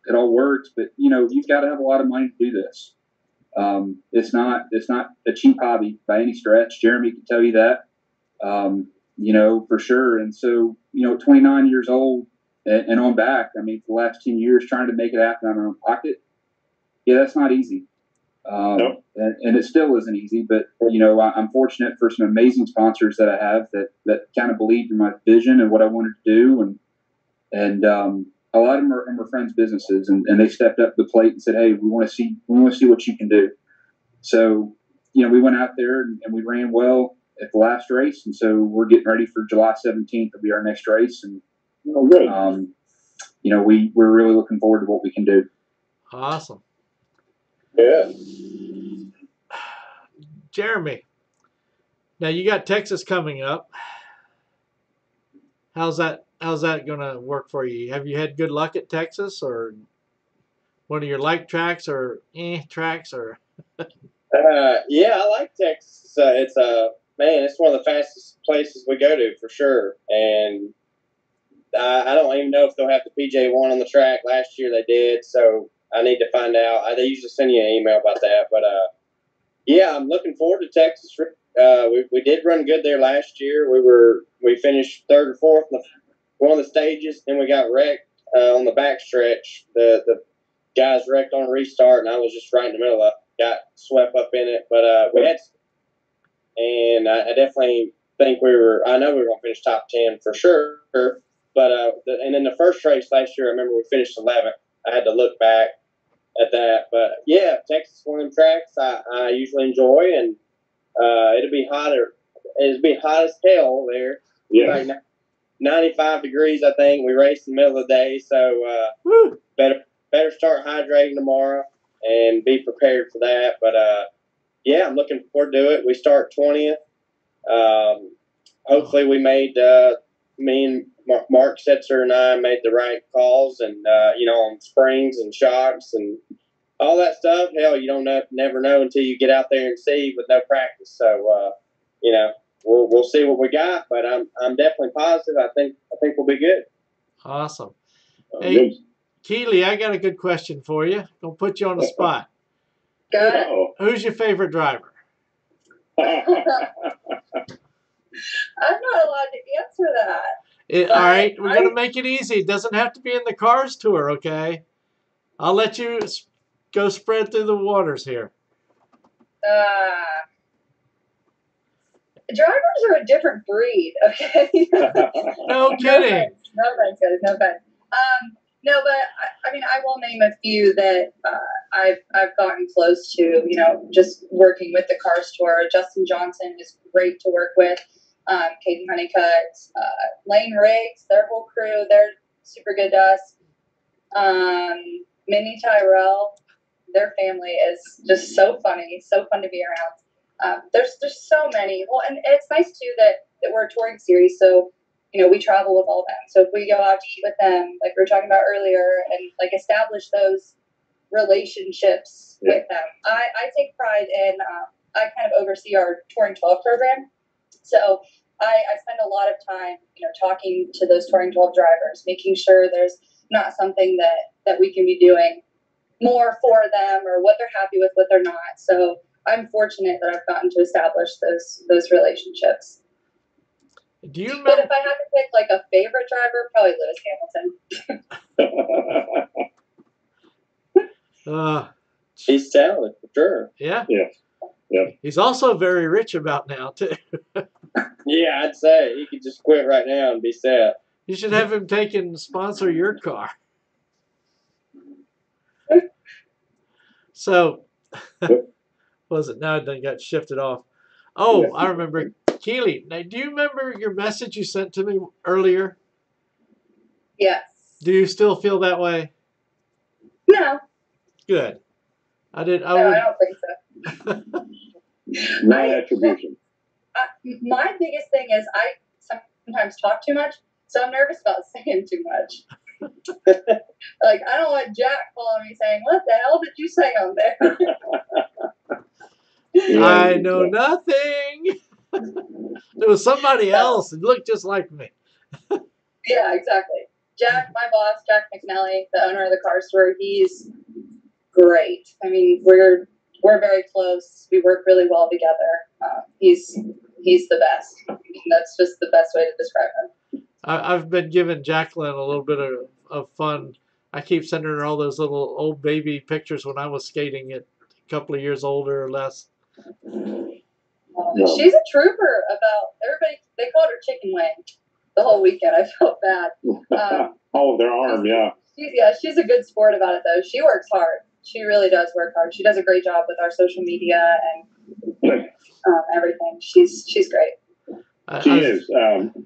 it all works, but you've got to have a lot of money to do this. It's not a cheap hobby by any stretch. Jeremy can tell you that, for sure. And so, 29 years old and on back, I mean, for the last 10 years, trying to make it happen out of my own pocket. Yeah, that's not easy.
Nope.
And it still isn't easy, but I'm fortunate for some amazing sponsors that I have that kind of believed in my vision and what I wanted to do, and a lot of them are friends' businesses, and they stepped up to the plate and said, "Hey, we want to see what you can do." So we went out there and we ran well at the last race, and so we're getting ready for July 17th to be our next race, and we're really looking forward to what we can do.
Awesome.
Yeah.
Jeremy, now you got Texas coming up. How's that going to work for you? Have you had good luck at Texas, or one of your like tracks, or tracks, or?
Yeah, I like Texas. It's one of the fastest places we go to for sure. And I don't even know if they'll have the PJ1 on the track. Last year they did, so I need to find out. They usually send you an email about that, but yeah, I'm looking forward to Texas. We did run good there last year. We finished third or fourth in one of the stages, then we got wrecked on the back stretch. The guys wrecked on a restart, and I was just right in the middle of it. Got swept up in it, but we had, and I definitely think I know we were going to finish top 10 for sure. But and in the first race last year, I remember we finished 11th. I had to look back at that, but yeah, Texas is one of them tracks I usually enjoy, and it'll be hotter. It'll be hot as hell there.
Yeah.
Like 95 degrees, I think. We race in the middle of the day, so better start hydrating tomorrow and be prepared for that. But yeah, I'm looking forward to it. We start 20th. Hopefully, we made me and Mark Setzer and I made the right calls, and on springs and shocks and all that stuff. Hell, you don't never know until you get out there and see with no practice. So we'll see what we got, but I'm definitely positive. I think we'll be good.
Awesome. Hey, Keeley, I got a good question for you. Gonna put you on the spot.
Got it.
Who's your favorite driver?
I'm not allowed to answer that.
All right, we're going to make it easy. It doesn't have to be in the Cars Tour, okay? I'll let you go spread through the waters here.
Drivers are a different breed, okay?
No kidding.
No offense, guys. No offense. No, but I will name a few that I've gotten close to. Just working with the Cars Tour. Justin Johnson is great to work with. Katie Honeycutt, Lane Riggs, their whole crew, they're super good to us. Minnie Tyrell, their family is just so funny, so fun to be around. There's so many. Well, and it's nice too that we're a touring series, so we travel with all of them. So if we go out to eat with them, like we were talking about earlier, and like establish those relationships with them. I take pride in. I kind of oversee our Touring 12 program. So I spend a lot of time, talking to those Touring 12 drivers, making sure there's not something that we can be doing more for them, or what they're happy with, what they're not. So I'm fortunate that I've gotten to establish those relationships.
Do you remember?
But if I had to pick like a favorite driver, probably Lewis Hamilton.
He's talented for sure.
Yeah.
Yes. Yeah.
He's also very rich about now too.
Yeah, I'd say he could just quit right now and be set.
You should have him take and sponsor your car. So, was it? Now it done got shifted off. Oh,
Yeah.
I remember. Keeley, now, do you remember your message you sent to me earlier?
Yes.
Do you still feel that way?
No.
Good. I did. I
No,
would.
I don't think so.
Non-attribution.
My biggest thing is I sometimes talk too much, so I'm nervous about saying too much. Like, I don't want Jack calling me saying, "What the hell did you say on there?"
Yeah,
I know nothing. It was somebody else. It looked just like me.
Yeah, exactly. Jack, my boss, Jack McNally, the owner of the car store, he's great. I mean, we're very close. We work really well together. He's the best. I mean, that's just the best way to describe him.
I've been giving Jacqueline a little bit of fun. I keep sending her all those little old baby pictures when I was skating at a couple of years older or less.
She's a trooper about everybody. They called her Chicken Wing the whole weekend. I felt bad.
Oh, their arm, yeah.
She's a good sport about it, though. She works hard. She really does work hard. She does a great job with our social media and everything. She's great.
She is.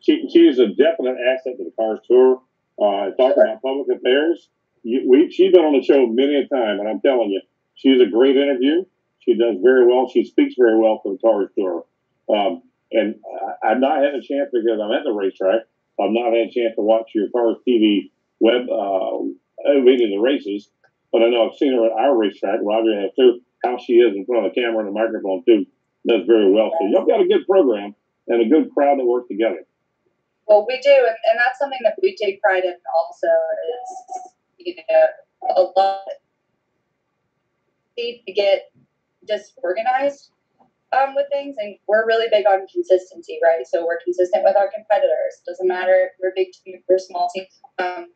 She is a definite asset to the Cars Tour. Talking about public affairs, she's been on the show many a time, and I'm telling you, she's a great interview. She does very well. She speaks very well for the Cars Tour. And I've not had a chance because I'm at the racetrack. I've not had a chance to watch your Cars TV web reading the races, but I know I've seen her at our racetrack. Roger has too. How she is in front of the camera and the microphone too does very well. So y'all got a good program and a good crowd that works together.
Well, we do, and that's something that we take pride in. Also, is a lot to get disorganized with things, and we're really big on consistency, right? So we're consistent with our competitors. Doesn't matter if we're a big team or a small team.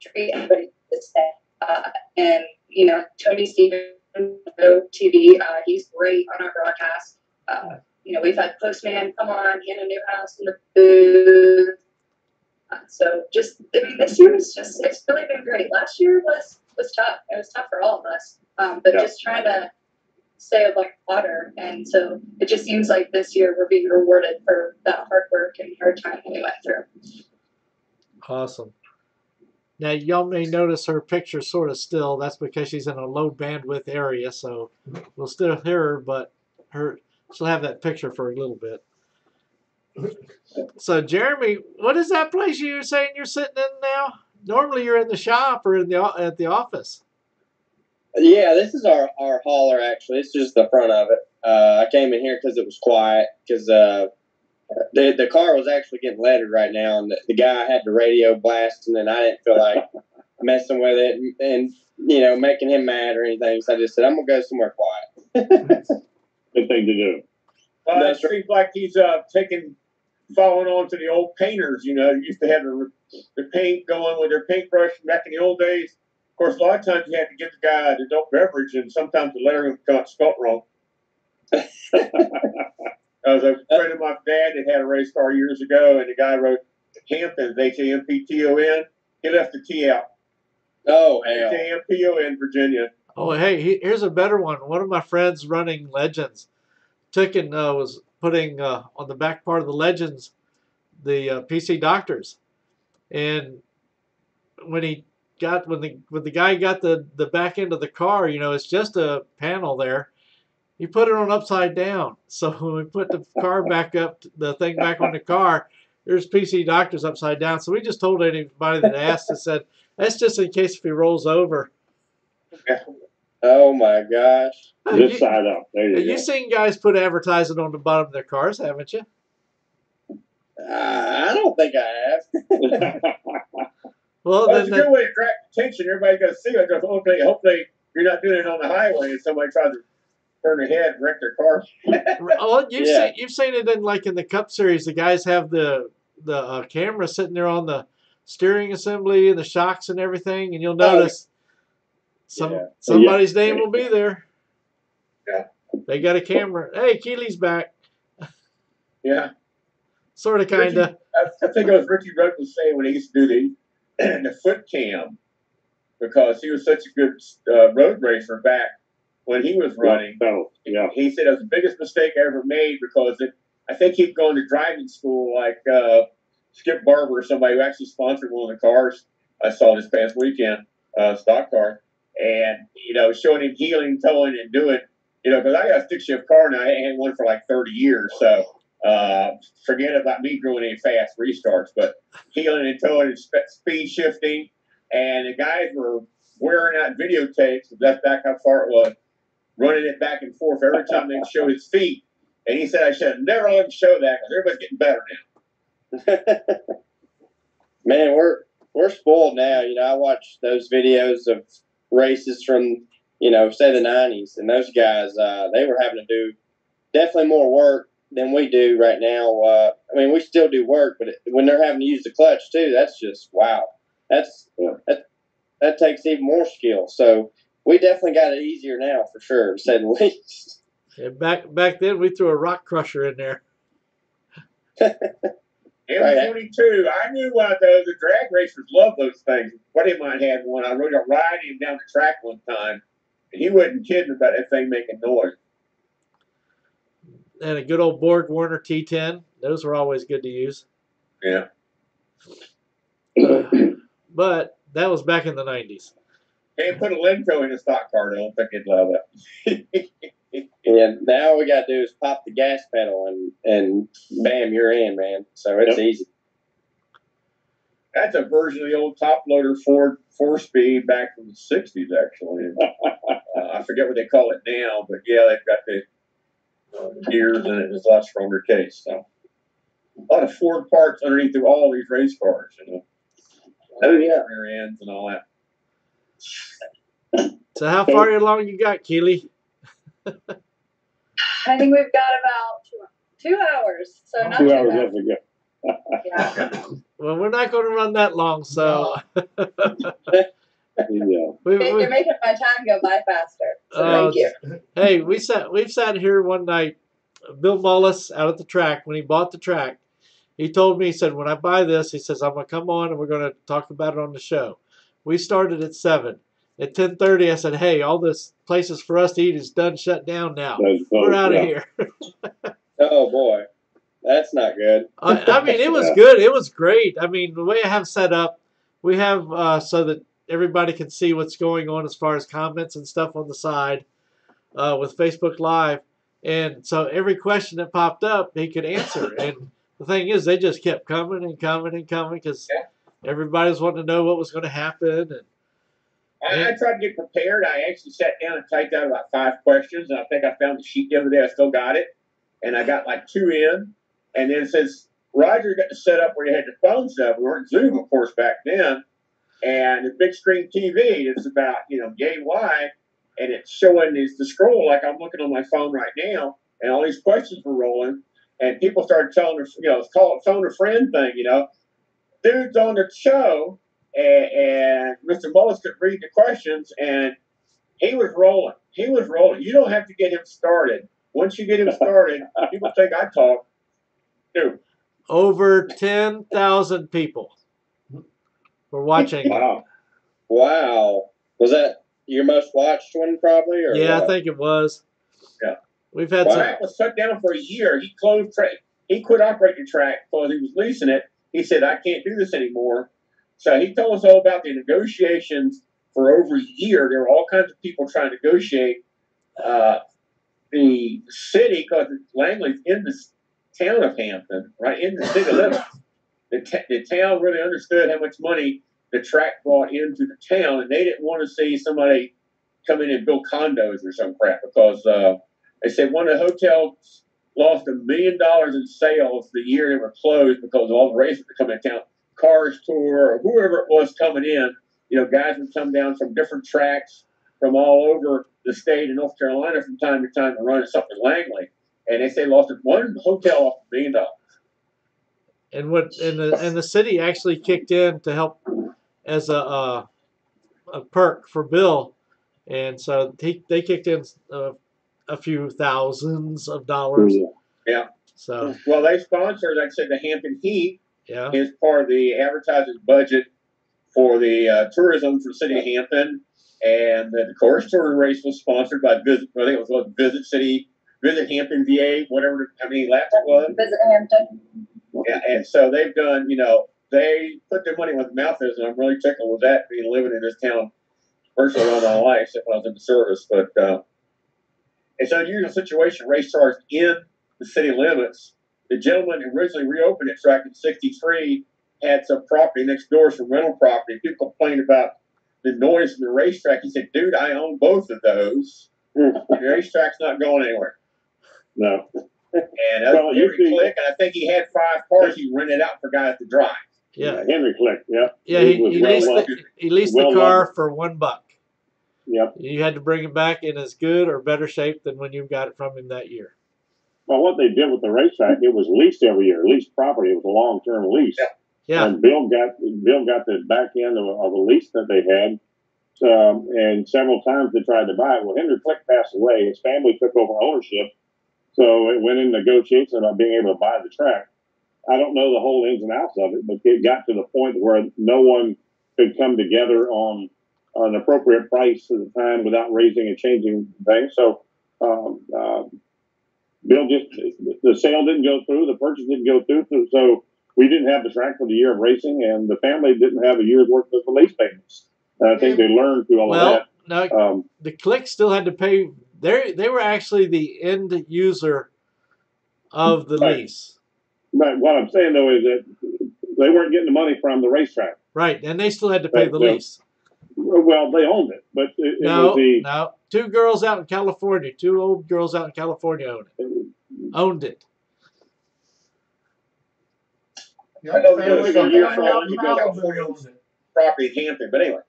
Treat everybody the same. And Tony Stevens, TV, he's great on our broadcast. We've had Postman come on, Hannah Newhouse in the booth. So this year it's really been great. Last year was tough. It was tough for all of us. But just trying to stay above water. And so it just seems like this year we're being rewarded for that hard work and hard time we went through.
Awesome. Now, y'all may notice her picture sort of still. That's because she's in a low bandwidth area, so we'll still hear her, but she'll have that picture for a little bit. So, Jeremy, what is that place you were saying you're sitting in now? Normally you're in the shop or at the office.
Yeah, this is our hauler, actually. It's just the front of it. I came in here because it was quiet, because the car was actually getting lettered right now, and the guy had the radio blasting, and I didn't feel like messing with it and making him mad or anything. So I just said, I'm going to go somewhere quiet.
Good thing to do.
Well, it seems like he's falling on to the old painters. Used to have the paint going with their paintbrush back in the old days. Of course, a lot of times you had to get the guy the adult beverage, and sometimes the lettering got spelt wrong. I was a friend of my dad that had a race car years ago, and the guy wrote Hamptons, Hampton. He left the T out.
Oh, hell.
Hampton, Virginia.
Oh, hey, here's a better one. One of my friends running Legends took and was putting on the back part of the Legends the PC Doctors, and when the guy got the back end of the car, it's just a panel there. He put it on upside down. So when we put the car back up, the thing back on the car, there's PC Doctors upside down. So we just told anybody that asked and said, that's just in case if he rolls over.
Oh my gosh.
This side up. There you go.
You've seen guys put advertising on the bottom of their cars, haven't you?
I don't think I have.
Well,
it's a good way to attract attention. Everybody's got to see it. Hopefully you're not doing it on the highway and somebody tries to turn their head and wreck their car.
Oh, you've seen it in the Cup Series. The guys have the camera sitting there on the steering assembly and the shocks and everything, and you'll notice somebody's name will be there.
Yeah.
They got a camera. Hey, Keeley's back.
Yeah.
Sort of, kind of.
I think it was Richie Rudd was saying when he used to do the foot cam, because he was such a good road racer back when he was running.
Oh, yeah.
He said it was the biggest mistake I ever made, because I think he'd gone to driving school like Skip Barber or somebody who actually sponsored one of the cars I saw this past weekend, stock car, and showing him heeling, towing, and doing, because I got a stick shift car now. I had one for like 30 years, so forget about me doing any fast restarts, but heeling and towing and speed shifting, and the guys were wearing out videotapes. That's back how far it was, running it back and forth every time they showed his feet. And he said, I should have never let him show that, because everybody's getting better now.
Man, we're spoiled now. I watch those videos of races from, say the 90s, and those guys, they were having to do definitely more work than we do right now. I mean, we still do work, but when they're having to use the clutch too, that's just wow. That takes even more skill. So we definitely got it easier now, for sure, to say the least.
Yeah, back then, we threw a rock crusher in there.
M22, I knew one of those. The drag racers love those things. A buddy of mine had one. I rode a ride him down the track one time, and he wasn't kidding about that thing making noise.
And a good old Borg Warner T10. Those were always good to use.
Yeah.
But that was back in the 90s.
Can't put a Lenco in a stock car. I don't think he'd love it.
Yeah, now we got to do is pop the gas pedal and bam, you're in, man. So it's easy.
That's a version of the old top loader Ford 4-speed back from the 60s, actually. I forget what they call it now, but yeah, they've got the gears in it. It's a lot stronger case. So a lot of Ford parts underneath all these race cars,
Oh, yeah.
Rear ends and all that.
So how far along you got, Keeley?
I think we've got about 2 hours, so not
2
too
hours
bad.
left to go.
Yeah.
Well, we're not going to run that long, so.
Yeah.
You're making my time go by faster. So thank you.
Hey, we've sat here one night. Bill Mullis out at the track, when he bought the track, he told me, he said, when I buy this, he says, I'm going to come on and we're going to talk about it on the show. We started at 7. At 10:30, I said, hey, all this places for us to eat is done, shut down now. We're out of here.
Oh, boy. That's not good.
I mean, it was good. It was great. I mean, the way I have set up, we have so that everybody can see what's going on as far as comments and stuff on the side with Facebook Live. And so every question that popped up, he could answer. And the thing is, they just kept coming and coming and coming because everybody was wanting to know what was going to happen.
I tried to get prepared. I actually sat down and typed out about 5 questions. And I think I found the sheet the other day. I still got it. And I got like 2 in. And then since Roger got to set up where you had the phone set, we weren't Zoom, of course, back then. And the big screen TV is about, yay wide. And it's showing the scroll like I'm looking on my phone right now. And all these questions were rolling. And people started telling us, it's called phone a friend thing, Dude's on the show. And Mr. Mullis could read the questions, and he was rolling. He was rolling. You don't have to get him started. Once you get him started, people think I talk. Dude.
Over 10,000 people were watching.
Wow. Was that your most watched one, probably? Or
yeah,
what?
I think it was.
Yeah.
We've had
some. That was shut down for a year. He closed track. He quit operating the track because he was leasing it. He said, I can't do this anymore. So he told us all about the negotiations for over a year. There were all kinds of people trying to negotiate. The city, because Langley's in the town of Hampton, right in the city limits. The town really understood how much money the track brought into the town, and they didn't want to see somebody come in and build condos or some crap because they said one of the hotels lost $1 million in sales the year they were closed because of all the races that come in town. Cars Tour or whoever it was coming in, guys would come down from different tracks from all over the state of North Carolina from time to time to run at something Langley. And they say lost one hotel off $1 million.
And the city actually kicked in to help as a perk for Bill, and so they kicked in a few thousands of dollars.
Yeah.
So
Well, they sponsor, like I said, the Hampton Heat
yeah,
is part of the advertising budget for the tourism for the city of Hampton. And the course tour race was sponsored by Visit, I think it was Visit Hampton, VA, whatever, how many laps it was.
Visit Hampton.
Yeah, and so they've done, they put their money where the mouth is, and I'm really tickled with that, being living in this town virtually all my life, except when I was in the service. But it's an unusual situation. Race cars in the city limits. The gentleman who originally reopened it track in '63 had some property next door, some rental property. People complained about the noise from the racetrack. He said, "Dude, I own both of those. The racetrack's not going anywhere."
No.
And Henry Click, and I think he had 5 cars he rented out for guys to drive.
yeah,
Henry Click. Yep.
yeah. He leased the car for $1.
Yep.
You had to bring it back in as good or better shape than when you got it from him that year.
Well, what they did with the racetrack, it was leased every year, leased property. It was a long-term lease.
Yeah.
And Bill got the back end of a lease that they had, and several times they tried to buy it. Well, Henry Click passed away. His family took over ownership, so it went in negotiations about being able to buy the track. I don't know the whole ins and outs of it, but it got to the point where no one could come together on an appropriate price at the time without raising and changing things. So Bill the sale didn't go through, the purchase didn't go through, so we didn't have the track for the year of racing, and the family didn't have a year's worth of lease payments. And I think they learned through all of that.
No, the Click still had to pay. They were actually the end user of the lease.
But what I'm saying, though, is that they weren't getting the money from the racetrack.
Right, and they still had to pay the lease.
Well, they owned it, but it was
no. 2 girls out in California, 2 old girls out in California owned it.
I know property in Hampton, but anyway.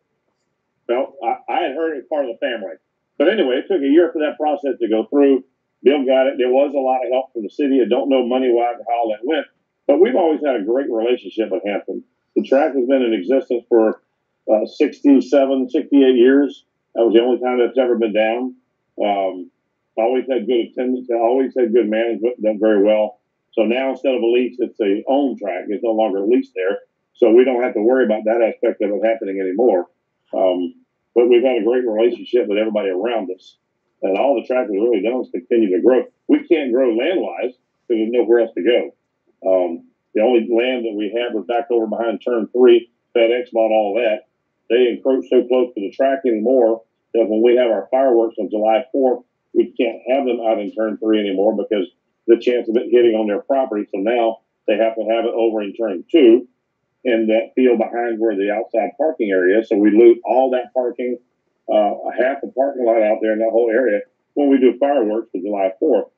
Well, I had heard it part of the family. But anyway, it took a year for that process to go through. Bill got it. There was a lot of help from the city. I don't know money-wise how all that went. But we've always had a great relationship with Hampton. The track has been in existence for 67, 68 years. That was the only time that's ever been down. Always had good attendance. Always had good management. Done very well. So now instead of a lease, it's a owned track. It's no longer a lease there. So we don't have to worry about that aspect of it happening anymore. But we've had a great relationship with everybody around us. And all the track has really done is continue to grow. We can't grow land-wise because there's nowhere else to go. The only land that we had was back over behind Turn 3. FedEx bought all that. They encroach so close to the track anymore that when we have our fireworks on July 4th, we can't have them out in Turn 3 anymore because the chance of it hitting on their property. So now they have to have it over in Turn 2 in that field behind where the outside parking area is. So we loot all that parking, half the parking lot out there in that whole area when we do fireworks for July 4th.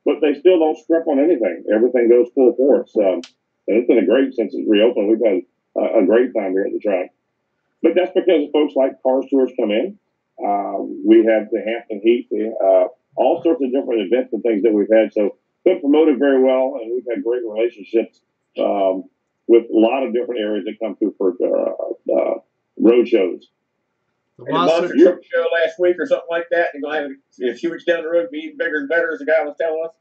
But they still don't strip on anything. Everything goes full force. And it's been a great since it's reopened. We've had a great time here at the track. But that's because folks like car tours come in. We have the Hampton Heat, all sorts of different events and things that we've had. So been promoted very well, and we've had great relationships with a lot of different areas that come through for road shows.
The Monster Truck Show last week or something like that. You're going to have a few weeks down the road be even bigger and better, as the guy was telling us.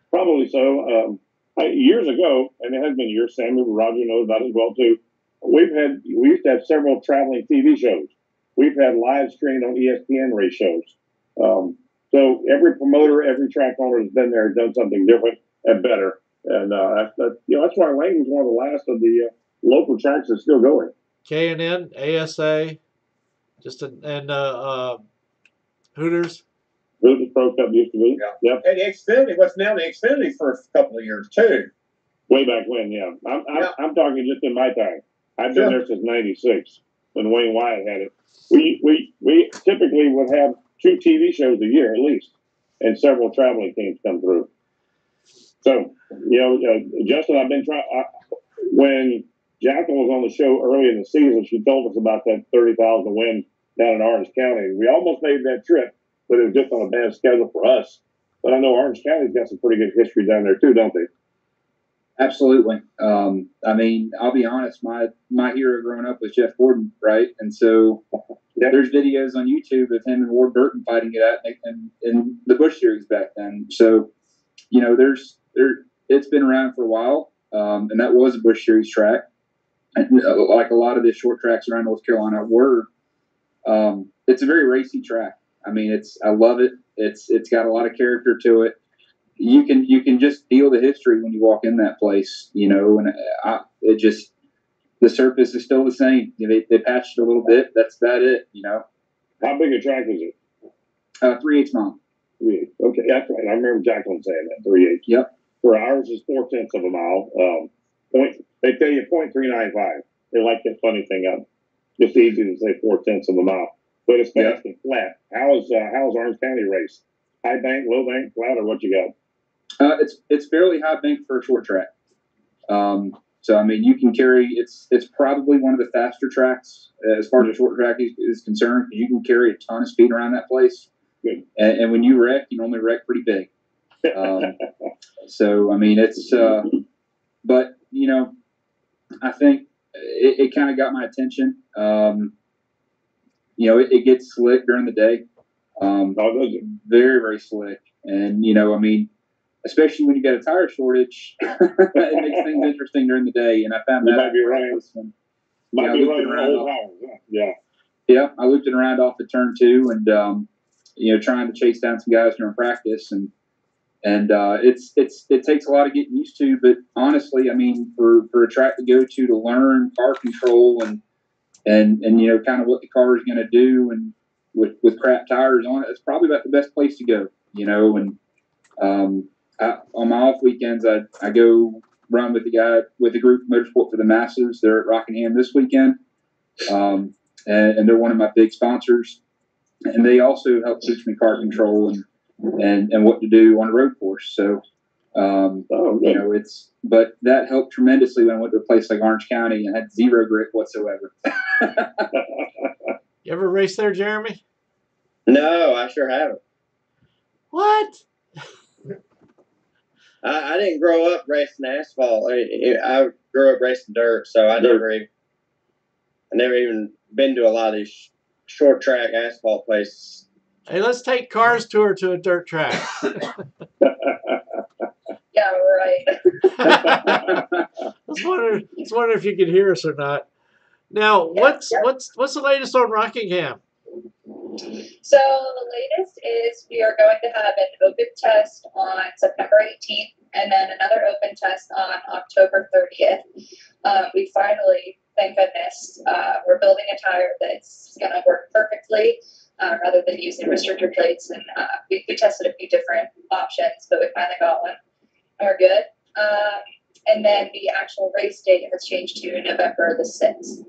Probably so. Years ago, and it has been years, Sammy, Roger knows about it as well too. We used to have several traveling TV shows. We've had live streamed on ESPN race shows. So every promoter, every track owner has been there and done something different and better. And that's why Langley's one of the last of the local tracks that's still going.
K&N, ASA, Hooters.
Hooters Pro Cup used to be.
Yeah. Yep. And the Xfinity, what's now the Xfinity for a couple of years too.
Way back when, yeah. I'm talking just in my time. I've been there since '96 when Wayne Wyatt had it. We typically would have 2 TV shows a year at least, and several traveling teams come through. So, Justin, I've been trying. When Jacqueline was on the show early in the season, she told us about that 30,000 win down in Orange County. We almost made that trip, but it was just on a bad schedule for us. But I know Orange County's got some pretty good history down there too, don't they?
Absolutely. I mean, I'll be honest. My hero growing up was Jeff Gordon, right? And so there's videos on YouTube of him and Ward Burton fighting it out in the Busch Series back then. So, it's been around for a while, and that was a Busch Series track. And, like a lot of the short tracks around North Carolina were. It's a very racy track. I mean, I love it. It's got a lot of character to it. You can just feel the history when you walk in that place, and the surface is still the same. They patched it a little bit. That's about it,
How big a track is it?
3/8 mile.
3/8. Okay, that's right. I remember Jacqueline saying that, 3/8.
Yep.
For ours is 0.4 of a mile. They tell you 0.395. They like that funny thing up. It's easy to say 0.4 of a mile, but it's fast and flat. How's Orange County race? High bank, low bank, flat, or what you got?
It's fairly high bank for a short track. So I mean, you can carry. It's probably one of the faster tracks as far as a short track is concerned. You can carry a ton of speed around that place.
Good.
And when you wreck, you normally wreck pretty big. So I mean, it's. But I think it kind of got my attention. It gets slick during the day. Very, very slick. And, I mean, especially when you got a tire shortage, it makes things interesting during the day. And I found that.
Might be running. Might be running around. Yeah.
Yeah. I looped it around off at turn 2 and, trying to chase down some guys during practice. And it takes a lot of getting used to, but honestly, I mean, for a track to go to learn car control and kind of what the car is going to do and with crap tires on it, it's probably about the best place to go, and on my off weekends, I go run with the group Motorsport for the Masses. They're at Rockingham this weekend. And they're one of my big sponsors, and they also help teach me car control and what to do on a road course. So, but that helped tremendously when I went to a place like Orange County and had zero grip whatsoever.
You ever race there, Jeremy?
No, I sure haven't.
What?
I didn't grow up racing asphalt. I grew up racing dirt, so I never even been to a lot of these short track asphalt places.
Hey, let's take Cars Tour to a dirt track.
Yeah, right.
Let's wonder if you could hear us or not. Now, what's the latest on Rockingham?
So the latest is we are going to have an open test on September 18th and then another open test on October 30th. We finally, thank goodness, we're building a tire that's going to work perfectly rather than using restrictor plates. And we tested a few different options, but we finally got one and we're good. And then the actual race date has changed to November the 6th.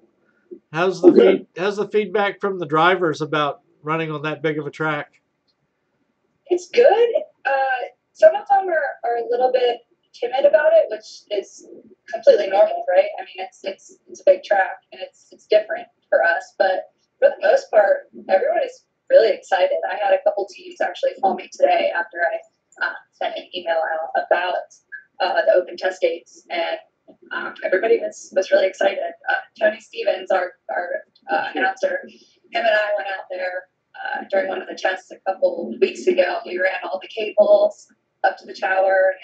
How's the feedback from the drivers about running on that big of a track?
It's good. Some of them are a little bit timid about it, which is completely normal, right? I mean, it's a big track and it's different for us, but for the most part, everyone is really excited. I had a couple teams actually call me today after I sent an email out about the open test dates, and everybody was really excited. Tony Stevens, our announcer, him and I went out there during one of the tests a couple weeks ago. We ran all the cables up to the tower.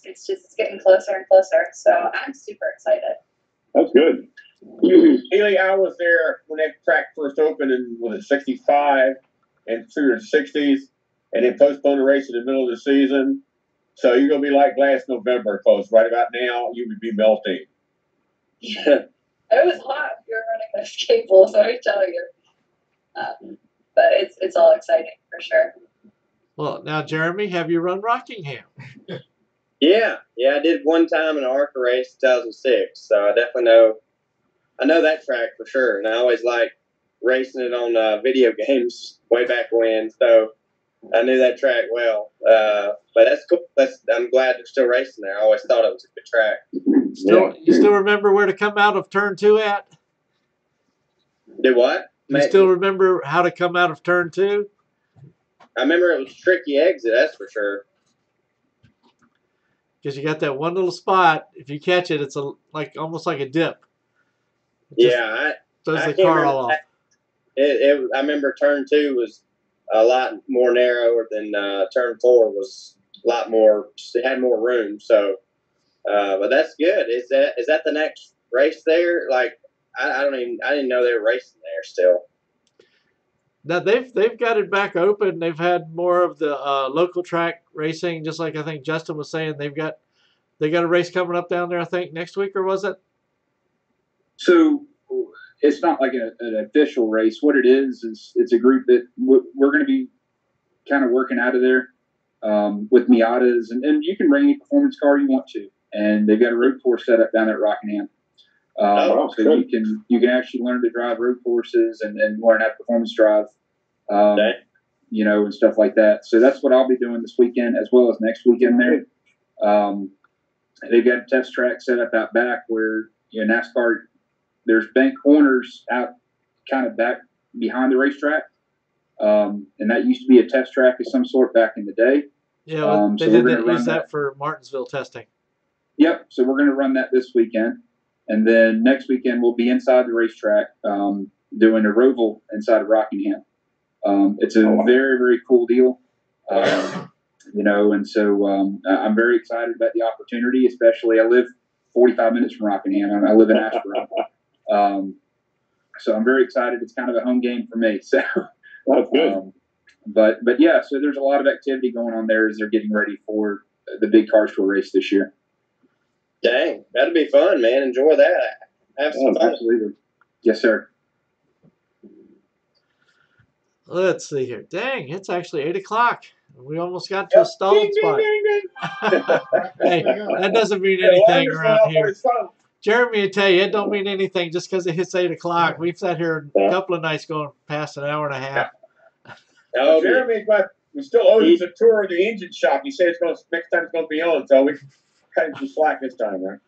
It's getting closer and closer. So I'm super excited.
That's good.
Keeley, I was there when that track first opened in 65 and through the 60s, and they postponed the race in the middle of the season. So you're going to be like last November, because right about now you would be melting.
Yeah. It was hot. You were running those cables, let me tell you. But it's all exciting for sure.
Well, now, Jeremy, have you run Rockingham?
Yeah, I did one time in an ARCA race in 2006, so I definitely know that track for sure, and I always liked racing it on video games way back when, so I knew that track well. But that's cool. I'm glad they're still racing there. I always thought it was a good track.
You still remember where to come out of turn 2 at?
Did what?
You still remember how to come out of turn 2?
I remember it was a tricky exit, that's for sure.
Because you got that one little spot. If you catch it, it's almost like a dip.
Yeah,
throws the car all off.
I remember turn 2 was a lot more narrower than turn 4 was a lot more. It had more room. So, but that's good. Is that the next race there? Like, I didn't know they were racing there still.
Now they've got it back open. They've had more of the local track racing, just like I think Justin was saying. They got a race coming up down there, I think next week, or was it?
So it's not like an official race. What it is it's a group that we're going to be kind of working out of there with Miatas, and you can bring any performance car you want to. And they've got a road course set up down there at Rockingham. So
good.
you can actually learn to drive road courses and learn how to performance drive, you know, and stuff like that. So that's what I'll be doing this weekend as well as next weekend there. They've got a test track set up out back where, you know, NASCAR, there's bank corners out kind of back behind the racetrack. And that used to be a test track of some sort back in the day.
Yeah, they did use that for Martinsville testing.
Yep. So we're going to run that this weekend. And then next weekend we'll be inside the racetrack doing a roval inside of Rockingham. It's a very, very cool deal. You know, and so I'm very excited about the opportunity, especially I live 45 minutes from Rockingham. I live in Ashburn. So I'm very excited. It's kind of a home game for me. So
that's good.
But yeah, so there's a lot of activity going on there as they're getting ready for the big car tour race this year.
Dang, that'll be fun, man. Enjoy that. Have some fun.
Absolutely. Yes, sir.
Let's see here. Dang, it's actually 8 o'clock. We almost got to a stalled spot. Hey, that doesn't mean anything around here. Jeremy will tell you, it don't mean anything just because it hits 8 o'clock. We've sat here a couple of nights going past an hour and a half.
Oh, Jeremy, we still owe us a tour of the engine shop. He said next time it's going to be on, so we cut him some slack this time, man.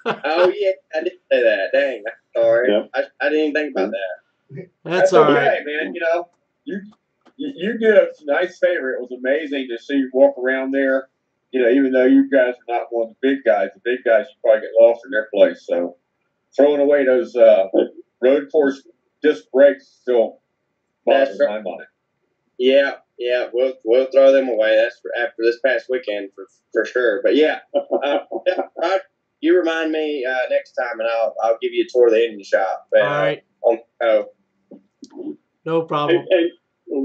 Oh, yeah, I did say that. Dang, sorry. Yeah. I didn't even think about that.
That's all
okay,
right.
Man. You know, you did us a nice favor. It was amazing to see you walk around there. You know, even though you guys are not one of the big guys should probably get lost in their place. So throwing away those road course disc brakes still bothers my mind.
Yeah, we'll throw them away. That's after this past weekend for sure. But yeah, you remind me next time, and I'll give you a tour of the engine shop.
All right. No problem.
And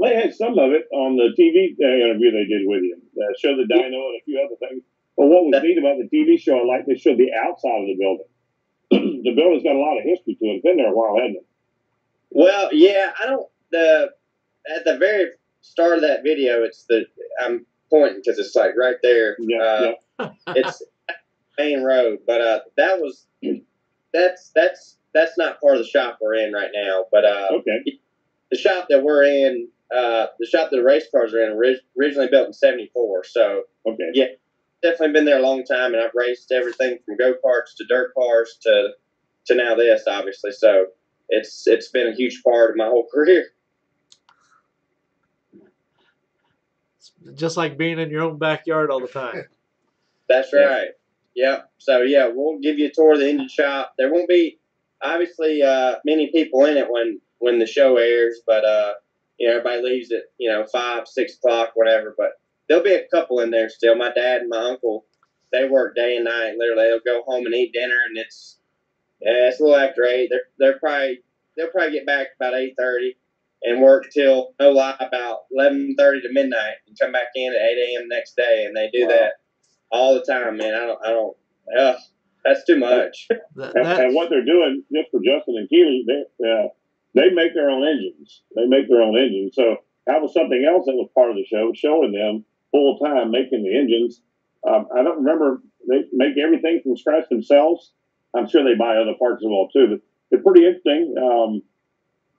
they had some of it on the TV interview they did with you. Showed the dyno and a few other things. But what was neat about the TV show, I like they showed the outside of the building. The building's got a lot of history to it. It's been there a while, hasn't it?
Well, yeah, at the very start of that video, I'm pointing because it's like right there. Yeah. It's main road, but that's not part of the shop we're in right now. But
okay.
The shop that we're in, the shop that the race cars are in, originally built in '74. So
okay.
Yeah, definitely been there a long time, and I've raced everything from go-karts to dirt cars to now this, obviously. So it's been a huge part of my whole career.
Just like being in your own backyard all the time.
That's right. Yep. So yeah, we'll give you a tour of the engine shop. There won't be obviously many people in it when the show airs, but you know, everybody leaves at 5, 6 o'clock, whatever. But there'll be a couple in there still. My dad and my uncle, they work day and night. Literally, they'll go home and eat dinner, and it's a little after 8. They'll probably get back about 8:30 and work till about 11:30 to midnight, and come back in at 8 a.m. next day, and they do that all the time, man. I don't. That's too much.
And what they're doing, just for Justin and Keeley, they make their own engines. So that was something else that was part of the show, showing them full time making the engines. I don't remember, they make everything from scratch themselves. I'm sure they buy other parts as well too, but they're pretty interesting.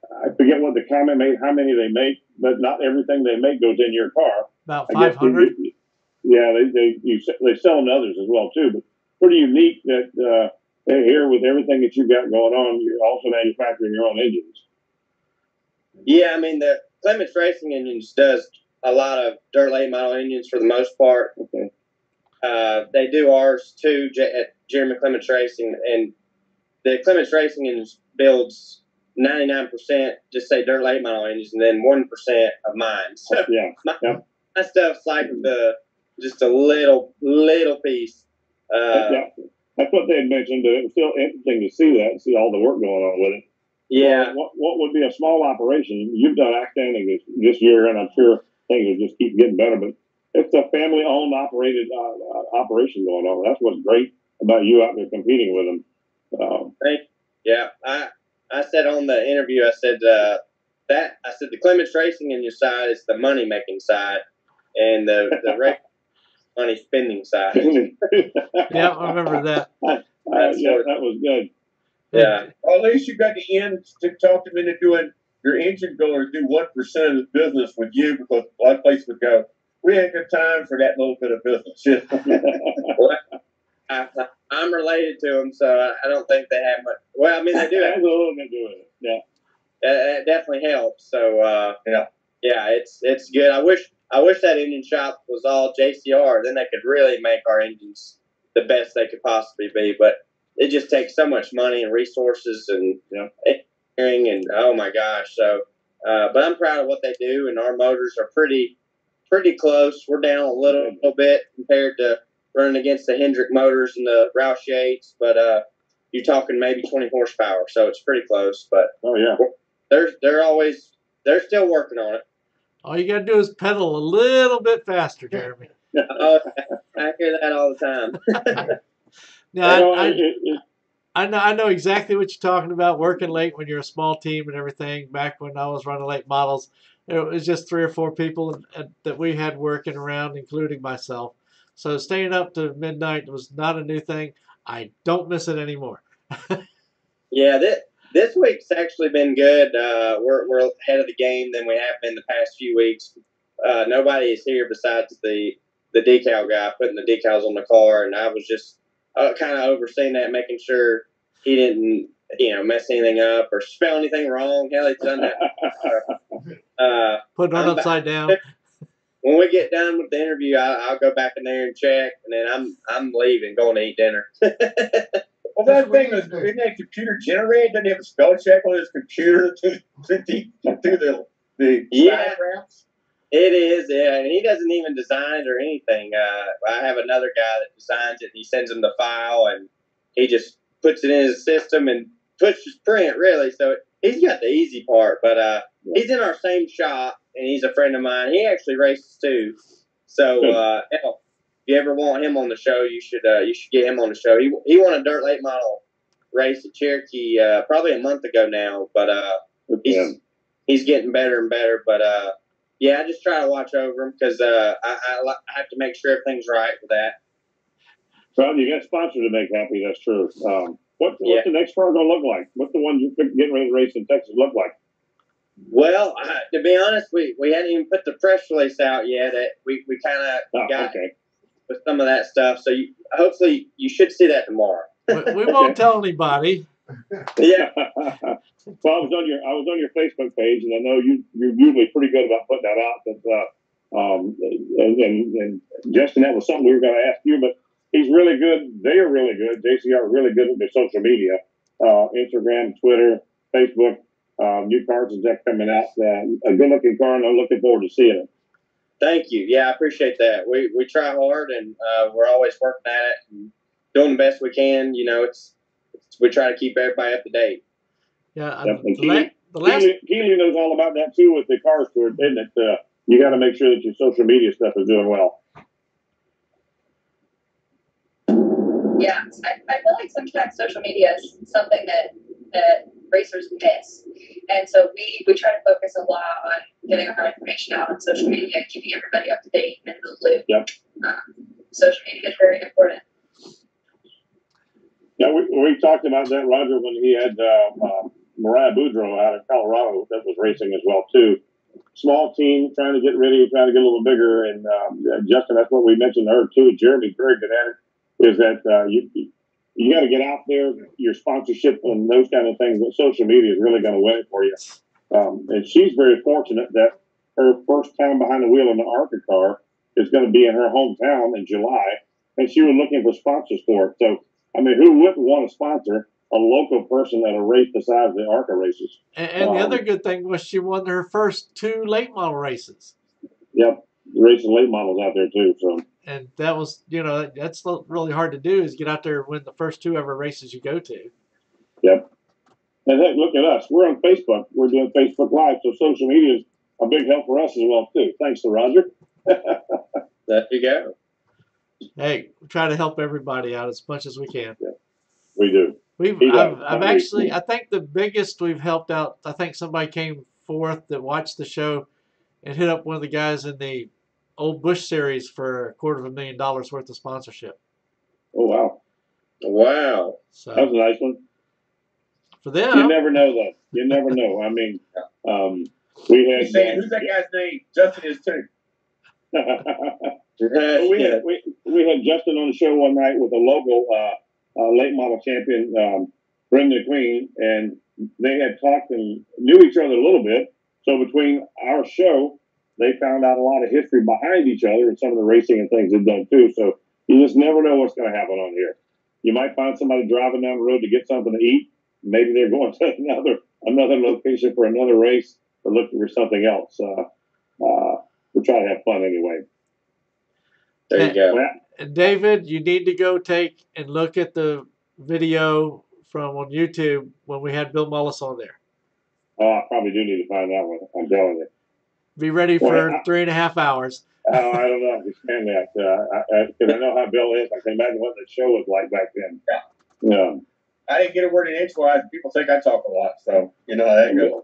I forget what the comment made, how many they make, but not everything they make goes in your car.
About 500.
Yeah, they sell them to others as well too, but pretty unique that here with everything that you've got going on, you're also manufacturing your own engines.
Yeah, I mean, the Clements Racing Engines does a lot of dirt late model engines for the most part.
Okay.
They do ours too at Jeremy Clements Racing, and the Clements Racing Engines builds 99% just say dirt late model engines, and then 1% of mine. So
Yeah.
my stuff's like just a little piece.
Yeah. That's what they had mentioned. But it was still interesting to see that and see all the work going on with it.
Yeah.
Well, what would be a small operation? You've done outstanding this year, and I'm sure things will just keep getting better. But it's a family-owned, operated operation going on. That's what's great about you out there competing with them.
Yeah, I said on the interview, I said the Clements Racing in your side is the money making side, and the money spending side.
Yeah, I remember that.
Yeah, that was good.
Yeah.
Well, at least you got the end to talk them into doing your engine builders do 1% of the business with you, because a lot of places would go, we ain't got time for that little bit of business.
I'm related to them, so I don't think they have much. Well, I mean, they do have
a little bit to do with it. Yeah.
It definitely helps. So yeah, it's good. I wish that engine shop was all JCR. Then they could really make our engines the best they could possibly be. But it just takes so much money and resources and engineering, and oh my gosh. So, but I'm proud of what they do, and our motors are pretty close. We're down a little bit compared to running against the Hendrick motors and the Roush 8s, but you're talking maybe 20 horsepower, so it's pretty close. But they're still working on it.
All you got to do is pedal a little bit faster, Jeremy.
I hear that all the time.
No, I know exactly what you're talking about, working late when you're a small team and everything. Back when I was running late models, it was just 3 or 4 people that we had working around, including myself. So staying up to midnight was not a new thing. I don't miss it anymore.
Yeah, this week's actually been good. We're ahead of the game than we have been the past few weeks. Nobody is here besides the decal guy putting the decals on the car, and I was just kind of overseeing that, making sure he didn't mess anything up or spell anything wrong. Hell, he's done that.
Put it on upside down.
When we get done with the interview, I'll go back in there and check, and then I'm leaving, going to eat dinner.
Well, that thing isn't that computer generated? Doesn't he have a spell check on his computer to the diagrams?
It is, yeah, and he doesn't even design it or anything. I have another guy that designs it, and he sends him the file, and he just puts it in his system and pushes print, really. So he's got the easy part, but he's in our same shop, and he's a friend of mine. He actually races too. So if you ever want him on the show, you should get him on the show. He won a dirt late model race at Cherokee probably a month ago now, but he's getting better and better. But yeah, I just try to watch over him because I have to make sure everything's right with that.
Well, you got sponsors to make happy. That's true. What's the next car going to look like? What's the one you're getting ready to race in Texas look like?
Well, to be honest, we hadn't even put the press release out yet. We kind of got with some of that stuff. So hopefully you should see that tomorrow.
We won't tell anybody.
Yeah.
Well, I was on your Facebook page, and I know you're usually pretty good about putting that out. But and Justin, that was something we were going to ask you, but he's really good. They are really good. JCR are really good with their social media, Instagram, Twitter, Facebook. New cars and that coming out. A good looking car, and I'm looking forward to seeing it.
Thank you. Yeah, I appreciate that. We try hard, and we're always working at it and doing the best we can. We try to keep everybody up to date.
Yeah,
Keeley knows all about that too with the cars tour, isn't it? You got to make sure that your social media stuff is doing well.
Yeah, I feel like sometimes social media is something that racers miss, and so we try to focus a lot on getting our information out on social media and keeping everybody up to date and in the loop.
Yep.
Social media is very important.
Yeah, we talked about that, Roger, when he had Mariah Boudreaux out of Colorado that was racing as well too. Small team, trying to get ready, trying to get a little bigger, and Justin, that's what we mentioned to her too. Jeremy's very good at it. Is that you got to get out there, your sponsorship and those kind of things. But social media is really going to win it for you. And she's very fortunate that her first time behind the wheel in the ARCA car is going to be in her hometown in July, and she was looking for sponsors for it. So, I mean, who wouldn't want a sponsor a local person at a race besides the ARCA races.
And the other good thing was she won her first 2 late model races.
Yep, racing late models out there too. So.
And that was, that's really hard to do, is get out there and win the first 2 ever races you go to.
Yep. And heck, look at us. We're on Facebook. We're doing Facebook Live, so social media is a big help for us as well too. Thanks to Roger.
There you go.
Hey, we try to help everybody out as much as we can.
Yeah, we do.
I think the biggest we've helped out, I think somebody came forth that watched the show and hit up one of the guys in the old Bush series for $250,000 worth of sponsorship.
Oh, wow.
Wow.
So,
that was a nice one.
For them.
You never know, though. You never know. I mean, we had.
He's saying, who's that guy's name? Justin is too.
we had Justin on the show one night with a local late model champion, Brenda Queen, and they had talked and knew each other a little bit. So between our show, they found out a lot of history behind each other and some of the racing and things they've done too. So you just never know what's going to happen on here. You might find somebody driving down the road to get something to eat. Maybe they're going to another location for another race or looking for something else. We try to have fun anyway.
There you go.
And David, you need to go take and look at the video from on YouTube when we had Bill Mullis on there.
Oh, I probably do need to find that one. I'm telling you.
Be ready for 3.5 hours.
I don't know if you stand that. Because I know how Bill is. I can imagine what the show was like back then.
Yeah. I didn't get a word in edgewise. People think I talk a lot, so you know how that goes.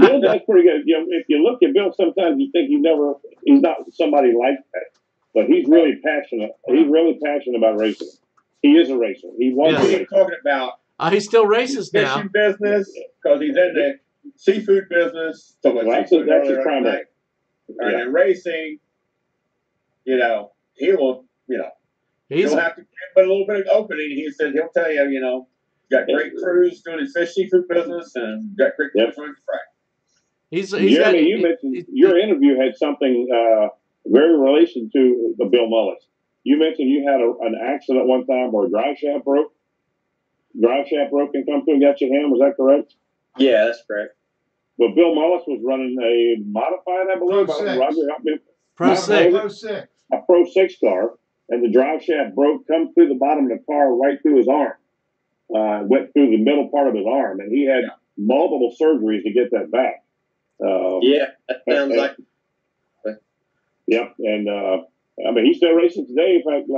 Bill does pretty good. If you look at Bill, sometimes you think he's not somebody like that, but he's really passionate. He's really passionate about racing. He is a racer. He was.
What are you talking about?
He still races now.
Fishing business, because he's in the seafood business. So
that's the primary.
And in racing, he will, he'll have to put a little bit of opening. He said he'll tell you, got great crews doing his fish seafood business and got great crews on the track.
Jeremy, you mentioned your interview had something very relation to the Bill Mullis. You mentioned you had an accident one time where a drive shaft broke. Drive shaft broke and come through and got your hand. Was that correct?
Yeah, that's correct.
Well, Bill Mullis was running a modified, I believe. Roger, help me.
Pro 6.
A Pro 6 car, and the drive shaft broke, come through the bottom of the car right through his arm. Went through the middle part of his arm, and he had multiple surgeries to get that back.
That sounds like.
Yep, and he's still racing today. In fact,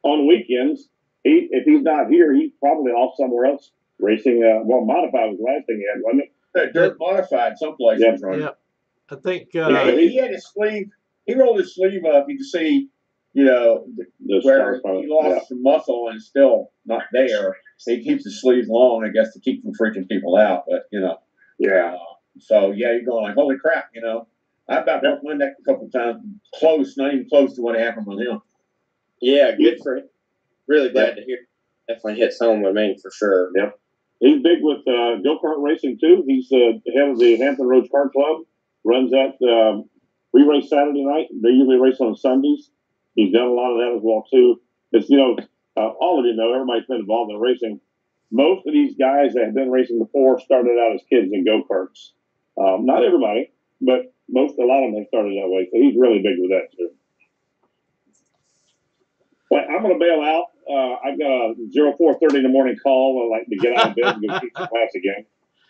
on the weekends, if he's not here, he's probably off somewhere else racing. Modified was the last thing he had, wasn't it?
Dirt modified someplace.
Yeah. I think
he had his sleeve. He rolled his sleeve up. You can see, where he lost some muscle and still not there. He keeps his sleeves long, I guess, to keep from freaking people out. But so you're going like, holy crap, I about broke my neck a couple of times, not even close to what happened with him.
Yeah, good for him. Really glad to hear. Definitely hits home with me for sure.
Yep. He's big with go-kart racing, too. He's the head of the Hampton Roads Kart Club. Runs that. We race Saturday night. They usually race on Sundays. He's done a lot of that as well, too. It's, all of everybody's been involved in racing. Most of these guys that have been racing before started out as kids in go-karts. Not everybody, but a lot of them have started that way. So he's really big with that, too. Well, I'm going to bail out. I've got a 04:30 in the morning call. I like to get out of bed and go teach the class again.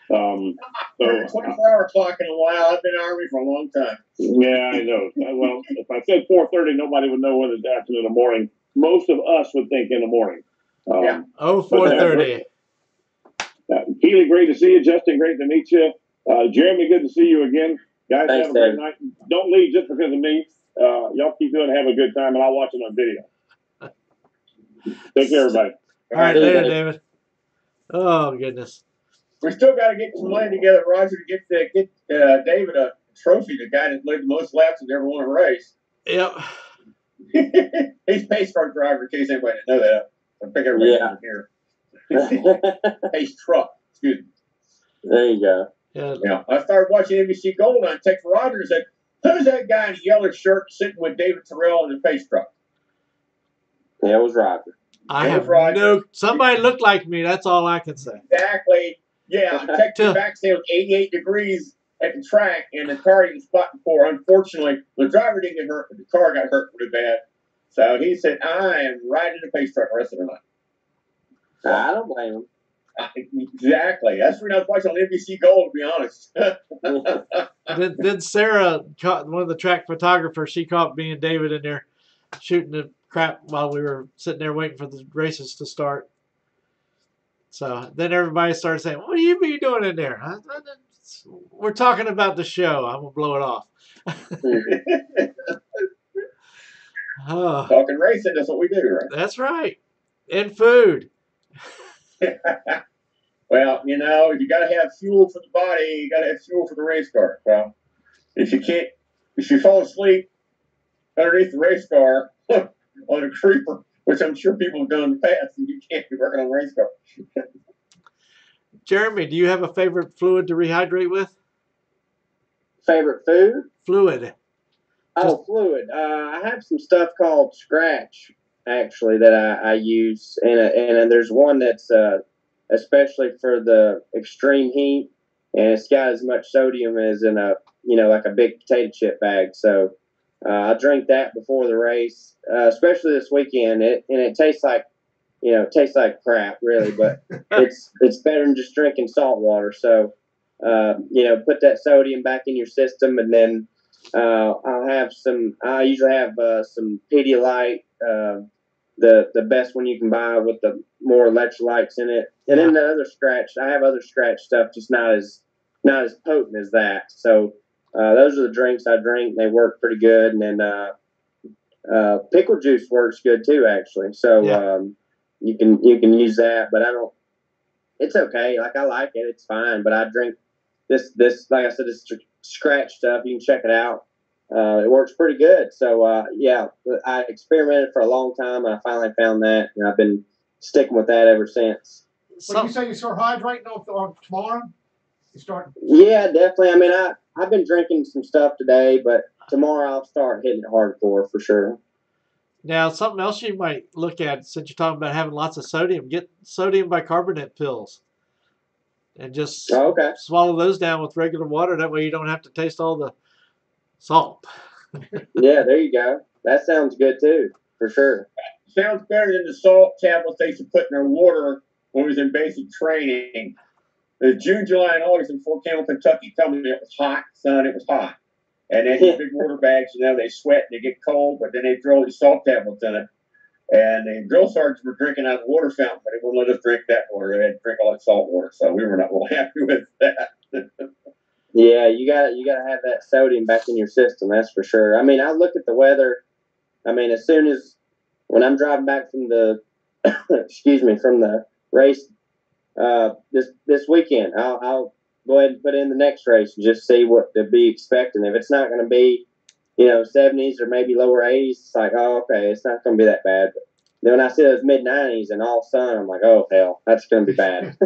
So
24-hour clock in a while. I've been in the Army for a long time.
Yeah, I know. Well, if I said 4:30, nobody would know whether it's afternoon or morning. Most of us would think in the morning.
4:30.
Keeley, great to see you. Justin, great to meet you. Jeremy, good to see you again. Guys,
thanks,
have a great night. Don't leave just because of me. Y'all keep doing it. Have a good time, and I'll watch it on video. Take care, everybody.
All right, later, David. Oh, goodness.
We still got to get some money together, Roger, to get David a trophy. The guy that lived the most laps and never won a race.
Yep.
He's a pace car driver, in case anybody didn't know that. I think everybody knows here. Pace truck. Excuse me.
There you go.
Yeah. I started watching NBC Gold and I texted Roger and said, "Who's that guy in a yellow shirt sitting with David Terrell in the pace truck?"
Yeah, it was Roger.
I
It was
have
Roger.
no. Somebody looked like me. That's all I can say.
Exactly. Yeah, I checked your backseat. It was 88 degrees at the track, and the car he was spotting for. Unfortunately, the driver didn't get hurt, but the car got hurt pretty bad. So he said, "I am riding the pace truck the rest of the night."
I don't blame him.
Exactly. That's when I was watching on NBC Gold, to be honest.
Then Sarah, one of the track photographers, she caught me and David in there shooting the crap while we were sitting there waiting for the races to start. So then everybody started saying, "What do you be doing in there?" We're talking about the show. I'm gonna blow it off. Oh,
Talking racing, that's what we do, right?
that's right. And food.
Well, you know, if you got to have fuel for the body, you got to have fuel for the race car. Well, if you fall asleep underneath the race car on a creeper, which I'm sure people have done in the past, and you can't be working on a race car.
Jeremy, do you have a favorite fluid to rehydrate with?
Favorite food?
Fluid.
Fluid. I have some stuff called Scratch, actually, that I use, and there's one that's especially for the extreme heat, and it's got as much sodium as in like a big potato chip bag. So I drink that before the race, especially this weekend. It tastes like crap, really, but it's better than just drinking salt water. So put that sodium back in your system, and then I usually have some Pedialyte, the best one you can buy with the more electrolytes in it. And then the other Scratch, I have other Scratch stuff, just not as potent as that. So those are the drinks I drink. They work pretty good. And then pickle juice works good too, actually. So you can use that, but I don't. It's okay. Like, I like it. It's fine. But I drink this like I said, this Scratch stuff. You can check it out. It works pretty good. So I experimented for a long time, and I finally found that, and I've been sticking with that ever since.
But you say you start hydrating on tomorrow? You start?
Yeah, definitely. I mean, I've been drinking some stuff today, but tomorrow I'll start hitting it hardcore for sure.
Now, something else you might look at, since you're talking about having lots of sodium, get sodium bicarbonate pills. And just swallow those down with regular water. That way you don't have to taste all the salt.
Yeah, there you go. That sounds good too, for sure.
Sounds better than the salt tablets they used to put in their water when we was in basic training. June, July, and August in Fort Campbell, Kentucky, tell me it was hot, son, it was hot. And then these big water bags, they sweat and they get cold, but then they throw these salt tablets in it. And the drill sergeants were drinking out of the water fountain, but they wouldn't let us drink that water. They had to drink all that salt water, so we were not real happy with that.
Yeah, you gotta have that sodium back in your system. That's for sure. I mean, I look at the weather. I mean, as soon as when I'm driving back from the from the race this weekend, I'll go ahead and put in the next race and just see what to be expecting. If it's not going to be 70s or maybe lower 80s, it's like, oh, okay, it's not going to be that bad. But then when I see those mid 90s and all sun, I'm like, oh hell, that's going to be bad.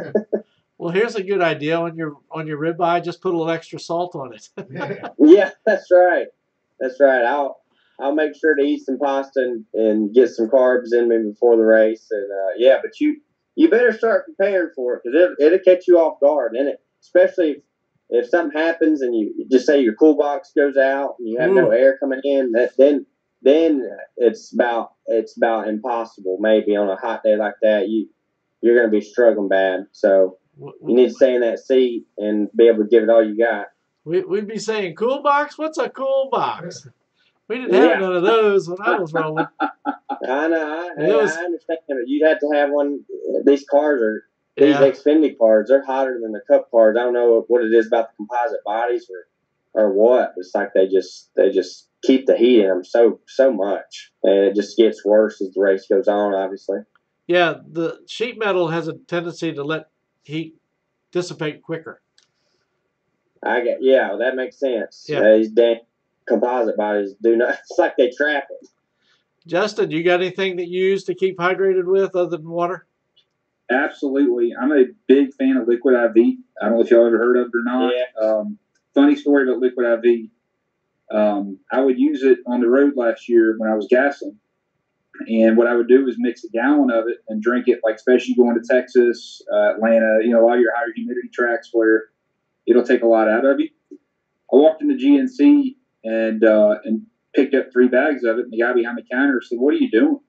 Well, here's a good idea on your ribeye. Just put a little extra salt on it.
Yeah, that's right. That's right. I'll make sure to eat some pasta and get some carbs in me before the race. And but you better start preparing for it, because it'll catch you off guard, and especially if something happens and you just say your cool box goes out and you have no air coming in, then it's about impossible. Maybe on a hot day like that, you're going to be struggling bad. So you need to stay in that seat and be able to give it all you got.
We'd be saying, cool box? What's a cool box? We didn't have none of those when I was rolling.
I know. I understand. You'd have to have one. These cars are, these Xfinity cars, they're hotter than the Cup cars. I don't know what it is about the composite bodies or what. It's like they just keep the heat in them so much, and it just gets worse as the race goes on, obviously.
Yeah, the sheet metal has a tendency to let heat dissipate quicker.
That makes sense.
Yeah.
These damn composite bodies do not. It's like they trap it.
Justin, you got anything that you use to keep hydrated with other than water?
Absolutely. I'm a big fan of Liquid IV. I don't know if y'all ever heard of it or not.
Yeah.
Funny story about Liquid IV. I would use it on the road last year when I was gassing, And what I would do is mix a gallon of it and drink it, like especially going to Texas, Atlanta, a lot of your higher humidity tracks where it'll take a lot out of you. I walked into GNC and picked up 3 bags of it. And the guy behind the counter said, "What are you doing?"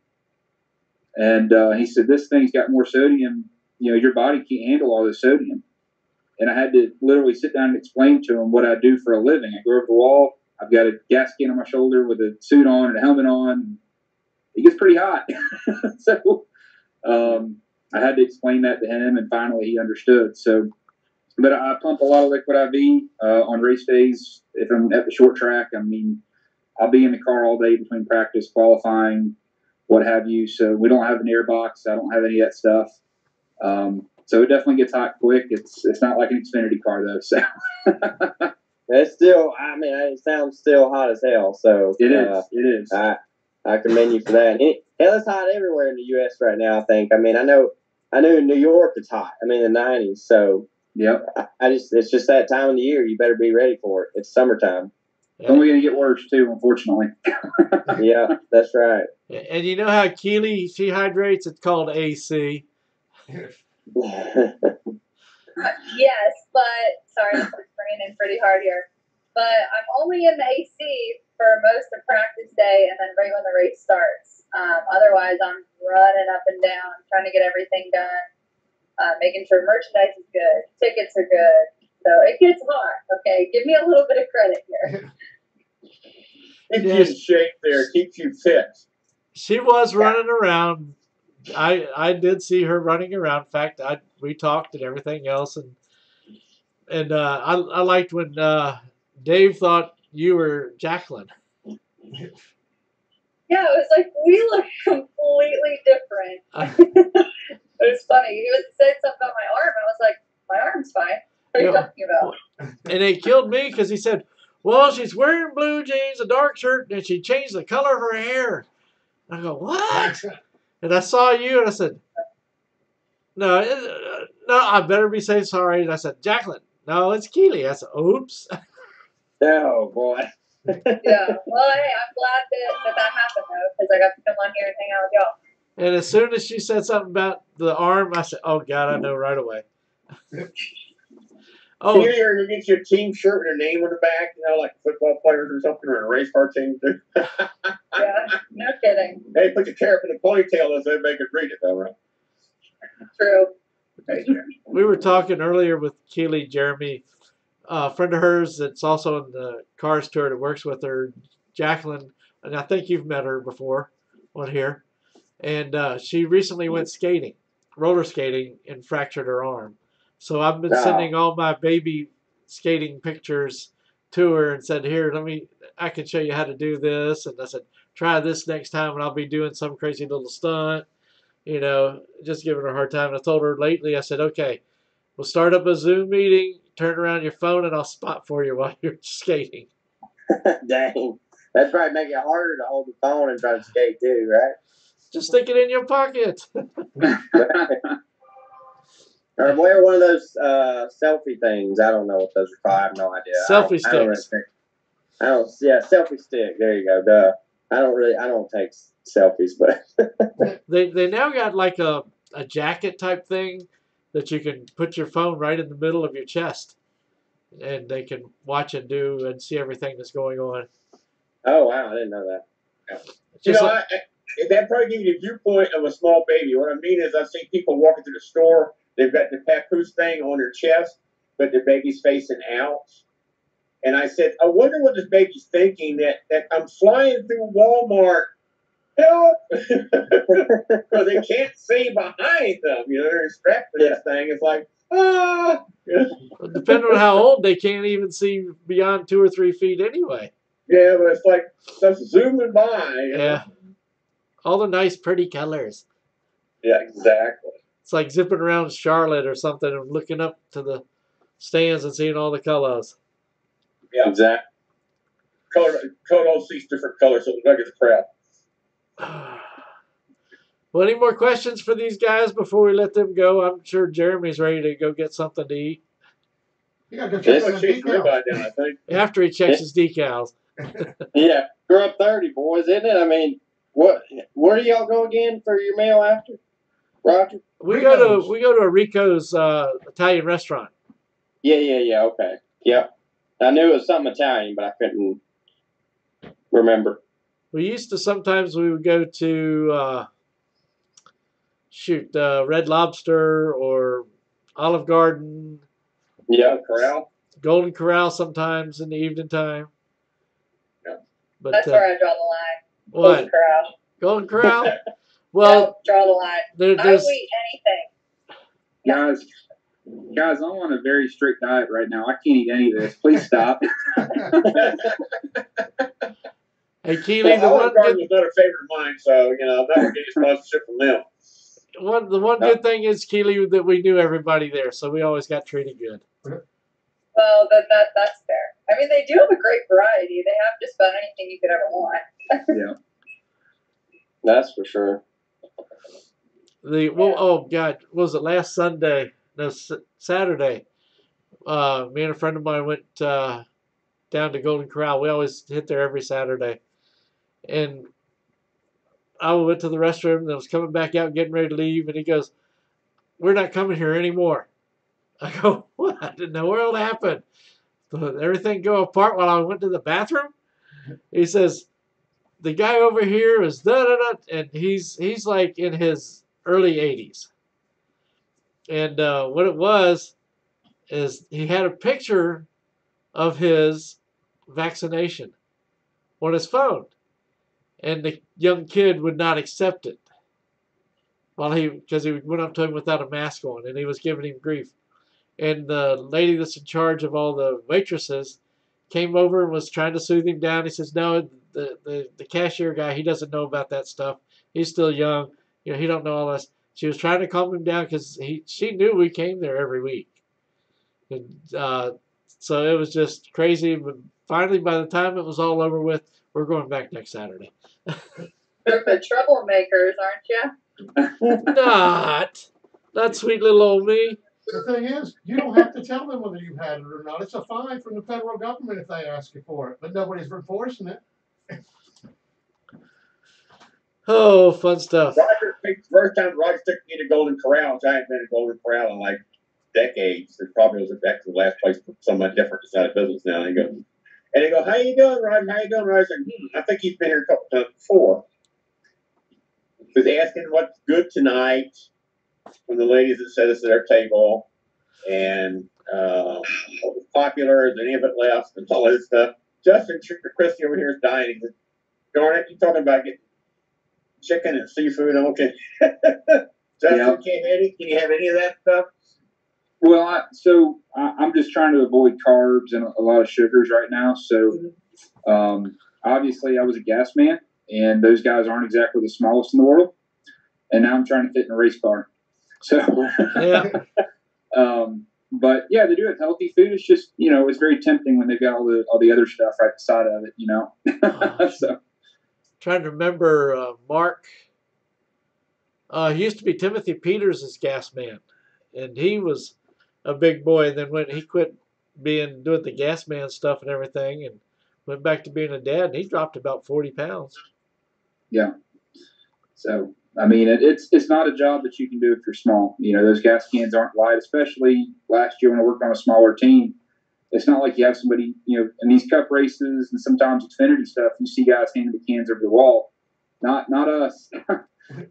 And he said, "This thing's got more sodium. Your body can't handle all this sodium." And I had to literally sit down and explain to him what I do for a living. I go over the wall. I've got a gas can on my shoulder with a suit on and a helmet on. It gets pretty hot. So I had to explain that to him, and finally he understood. So, but I pump a lot of liquid IV on race days. If I'm at the short track, I'll be in the car all day between practice, qualifying, what have you. So we don't have an air box. I don't have any of that stuff. So it definitely gets hot quick. It's not like an Xfinity car though. So
it's still, it sounds still hot as hell. So
it is. It is.
I commend you for that. Hell, it's hot everywhere in the U.S. right now. I think. I know in New York it's hot. The 90s. So
yep.
It's just that time of the year. You better be ready for it. It's summertime.
It's only going to get worse too, unfortunately.
Yeah, that's right.
And you know how Keeley, she hydrates? It's called AC.
Yes, but sorry, I'm bringing in pretty hard here. But I'm only in the AC for most of practice day and then right when the race starts. Otherwise, I'm running up and down, trying to get everything done, making sure merchandise is good, tickets are good. So it gets hard. Okay, give me a little bit of credit here.
Keeps you in shape there. Keeps you fit.
She was running around. I did see her running around. In fact, we talked and everything else, and I liked when Dave thought you were Jacqueline.
Yeah, it was like we look completely different. It was funny. He said something about my arm. I was like, my arm's fine. What are you talking about?
And it killed me because he said, "Well, she's wearing blue jeans, a dark shirt, and she changed the color of her hair." I go, "What?" And I saw you, and I said, "No, I better be saying sorry." And I said, "Jacqueline, no, it's Keeley." I said, "Oops."
Oh boy.
Yeah. Well, hey, I'm glad that happened though, because I got to come on here and hang out with y'all.
And as soon as she said something about the arm, I said, "Oh God, I know right away."
Oh, you're gonna get you a team shirt and a name on the back, like football players or something, or a race car team.
Yeah, no kidding.
Hey, put your hair up in a ponytail so everybody can read it, though, right?
True.
We were talking earlier with Keeley, Jeremy, a friend of hers that's also in the Cars Tour that works with her, Jacqueline, and I think you've met her before on here. And she recently went skating, roller skating, and fractured her arm. So I've been sending all my baby skating pictures to her and said, "Here, I can show you how to do this." And I said, "Try this next time and I'll be doing some crazy little stunt." Just giving her a hard time. And I told her lately, I said, "Okay, we'll start up a Zoom meeting, turn around your phone, and I'll spot for you while you're skating."
Dang. That'd probably make it harder to hold the phone and try to skate too, right?
Just stick it in your pocket.
Or wear one of those selfie things. I don't know what those are called. I have no idea.
Selfie sticks.
Selfie stick. There you go. Duh. I don't take selfies, but
they now got like a jacket type thing that you can put your phone right in the middle of your chest, and they can watch and do and see everything that's going on.
Oh wow, I didn't know that.
Yeah. That probably gives you the viewpoint of a small baby. What I mean is, I've seen people walking through the store. They've got the papoose thing on their chest, but the baby's facing out. And I said, I wonder what this baby's thinking that I'm flying through Walmart. Help! Because they can't see behind them. They're strapped to this thing. It's like, ah!
Depending on how old, they can't even see beyond 2 or 3 feet anyway.
Yeah, but it's like stuff's zooming by.
Yeah. All the nice, pretty colors.
Yeah, exactly.
It's like zipping around Charlotte or something and looking up to the stands and seeing all the colors.
Yeah, exactly. Color all seats different colors, so it looks like it's crap.
Well, any more questions for these guys before we let them go? I'm sure Jeremy's ready to go get something to eat.
You gotta go check those decals.
Down, I think.
After he checks his decals.
Yeah, we're up 30, boys, isn't it? Where do y'all go again for your meal after, Roger?
We go to a Rico's Italian restaurant.
Yeah. Okay. Yep. I knew it was something Italian, but I couldn't remember.
We used to sometimes we would go to Red Lobster or Olive Garden.
Yeah,
Corral.
Golden Corral sometimes in the evening time.
Yeah.
But
That's where I draw the line.
what?
Golden Corral.
Golden Corral? Well,
Nope, draw the line. I
there's
will eat anything.
Guys, I'm on a very strict diet right now. I can't eat any of this. Please stop.
Hey, Keeley, the
Olive
one
Garden
good,
was not a favorite of mine, so I'm not gonna get any sponsorship from them.
the one good thing is, Keeley, that we knew everybody there, so we always got treated good.
Well, that's fair. I mean, they do have a great variety. They have just about anything you could ever want.
Yeah.
that's for sure.
Oh God, was it last Sunday? No, Saturday. Me and a friend of mine went down to Golden Corral. We always hit there every Saturday, and I went to the restroom and I was coming back out, getting ready to leave, and he goes, "We're not coming here anymore." I go, "What in the world happened? Did everything go apart while I went to the bathroom?" He says, "The guy over here is da da da," and he's like in his early 80s. And what it was is he had a picture of his vaccination on his phone, and the young kid would not accept it because he went up to him without a mask on, and he was giving him grief. And the lady that's in charge of all the waitresses came over and was trying to soothe him down. He says, "No, the cashier guy, he doesn't know about that stuff. He's still young. He don't know all this." She was trying to calm him down because she knew we came there every week. And so it was just crazy. But finally, by the time it was all over with, we're going back next Saturday.
They're the troublemakers, aren't you?
Not sweet little old me.
The thing is, you don't have to tell them whether you've had it or not. It's a fine from the federal government if they ask you for it, but nobody's enforcing it.
Oh, fun stuff.
Roger, the first time Roger took me to Golden Corral, which I hadn't been to Golden Corral in like decades. It probably was actually the last place somebody different decided business now. And he goes, "How you doing, Roger? How you doing, Roger?" I said, "I think he's been here a couple times before." He was asking what's good tonight from the ladies that set us at their table, and what was popular, is any of it left, and all this stuff. Justin Christie over here is dying. He said, "Darn it, you talking about getting chicken and seafood? Okay." Justin, can you have any of that stuff?
Well, I'm just trying to avoid carbs and a lot of sugars right now. So, obviously, I was a gas man, and those guys aren't exactly the smallest in the world. And now I'm trying to fit in a race car. So,
Yeah.
But yeah, they do have healthy food. It's just, it's very tempting when they've got all the other stuff right beside of it, So,
Trying to remember Mark. He used to be Timothy Peters' gas man, and he was a big boy. And then when he quit doing the gas man stuff and everything, and went back to being a dad, and he dropped about 40 pounds.
Yeah. So, I mean, it's not a job that you can do if you're small. Those gas cans aren't light, especially last year when I worked on a smaller team. It's not like you have somebody, in these cup races and sometimes Xfinity stuff, you see guys handing the cans over the wall. Not us.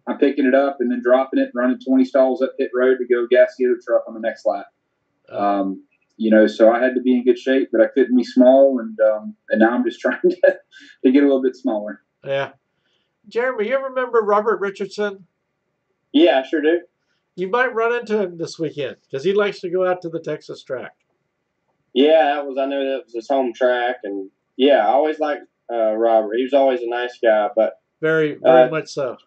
I'm picking it up and then dropping it, running 20 stalls up pit road to go gas the other truck on the next lap. So I had to be in good shape, but I couldn't be small, and now I'm just trying to get a little bit smaller.
Yeah. Jeremy, you ever remember Robert Richardson?
Yeah, I sure do.
You might run into him this weekend because he likes to go out to the Texas track.
Yeah, I know that was his home track, and yeah, I always liked Robert. He was always a nice guy, but
very much so.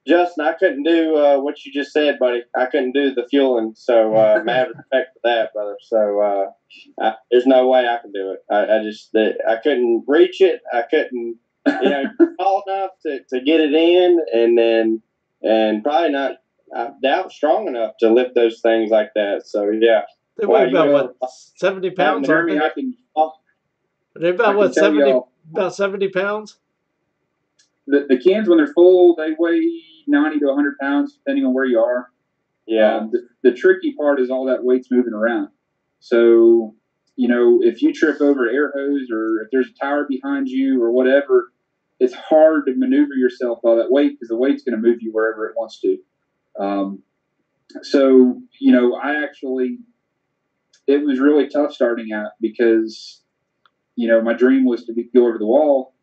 Justin, I couldn't do what you just said, buddy. I couldn't do the fueling, so mad respect for that, brother. So there's no way I can do it. I couldn't reach it. I couldn't, tall enough to get it in, and probably not, I doubt, strong enough to lift those things like that. So yeah.
They weigh about 70 pounds, aren't they? They're about 70 pounds?
the cans, when they're full, they weigh 90 to 100 pounds, depending on where you are.
Yeah.
The tricky part is all that weight's moving around. So, if you trip over an air hose or if there's a tire behind you or whatever, it's hard to maneuver yourself by that weight because the weight's going to move you wherever it wants to. So, it was really tough starting out because, my dream was to go over the wall,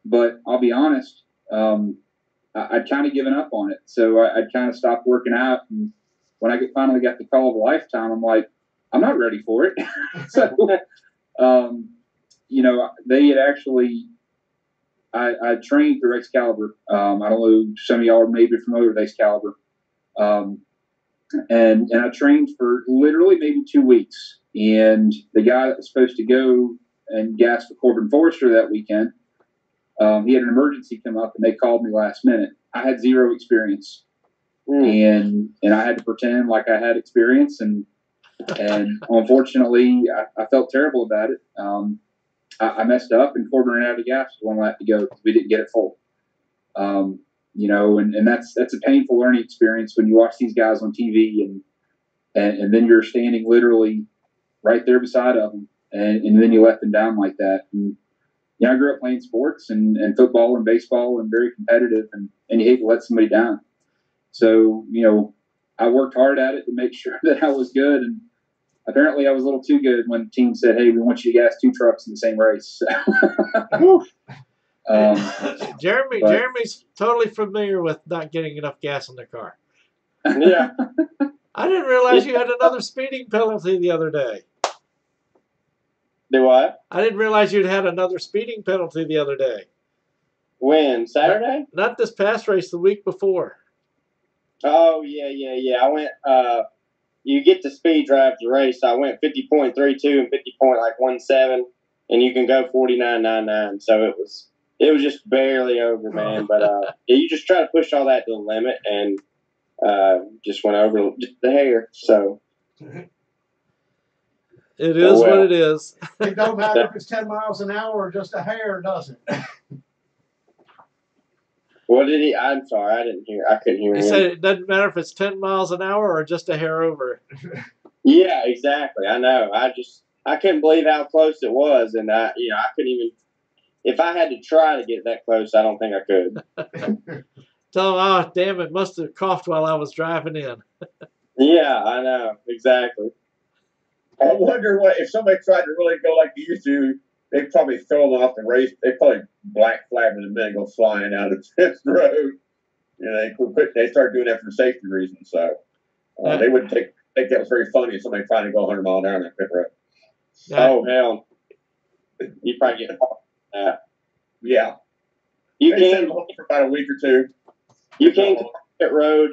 but I'll be honest, I'd kind of given up on it. So I'd kind of stopped working out. And when I finally got the call of a lifetime, I'm like, I'm not ready for it. So, they had actually, I trained through Excalibur. I don't know, some of y'all may be familiar with Excalibur. And I trained for literally maybe 2 weeks. And the guy that was supposed to go and gas for Corbin Forrester that weekend, he had an emergency come up and they called me last minute. I had zero experience. And I had to pretend like I had experience. And unfortunately, I felt terrible about it. I messed up and Corbin ran out of gas with 1 lap to go because we didn't get it full. And that's a painful learning experience when you watch these guys on TV and then you're standing literally right there beside them and then you let them down like that. And, I grew up playing sports and football and baseball and very competitive and you hate to let somebody down. So, I worked hard at it to make sure that I was good. And apparently I was a little too good when the team said, hey, we want you to gas 2 trucks in the same race.
Jeremy's totally familiar with not getting enough gas in the car.
Yeah.
I didn't realize you had another speeding penalty the other day.
Do what?
I didn't realize you'd had another speeding penalty the other day.
When? Saturday?
Not this past race, the week before.
Oh, yeah. I went, you get to speed drive the race. I went 50.32 and 50.17, and you can go 49.99. So it was just barely over, man. But you just try to push all that to the limit and just went over just the hair. So
it is what it is.
It don't matter if it's 10 miles an hour or just a hair, does it?
What did he? I'm sorry, I didn't hear. I couldn't hear him.
He said it doesn't matter if it's 10 miles an hour or just a hair over.
Yeah, exactly. I know. I couldn't believe how close it was, and I couldn't even. If I had to try to get that close, I don't think I could.
Tell him, oh, damn, it must have coughed while I was driving in.
Yeah, I know. Exactly.
I wonder if somebody tried to really go like they used to, they'd probably throw them off the race. They'd probably black flag them in the minute and go flying out of the road. They started doing that for safety reasons. So they wouldn't think that was very funny if somebody trying to go 100 miles an hour on that pit road.
Oh, hell. You probably get caught.
Yeah.
You
They sent
can
them home for about a week or two.
You can't go pit road.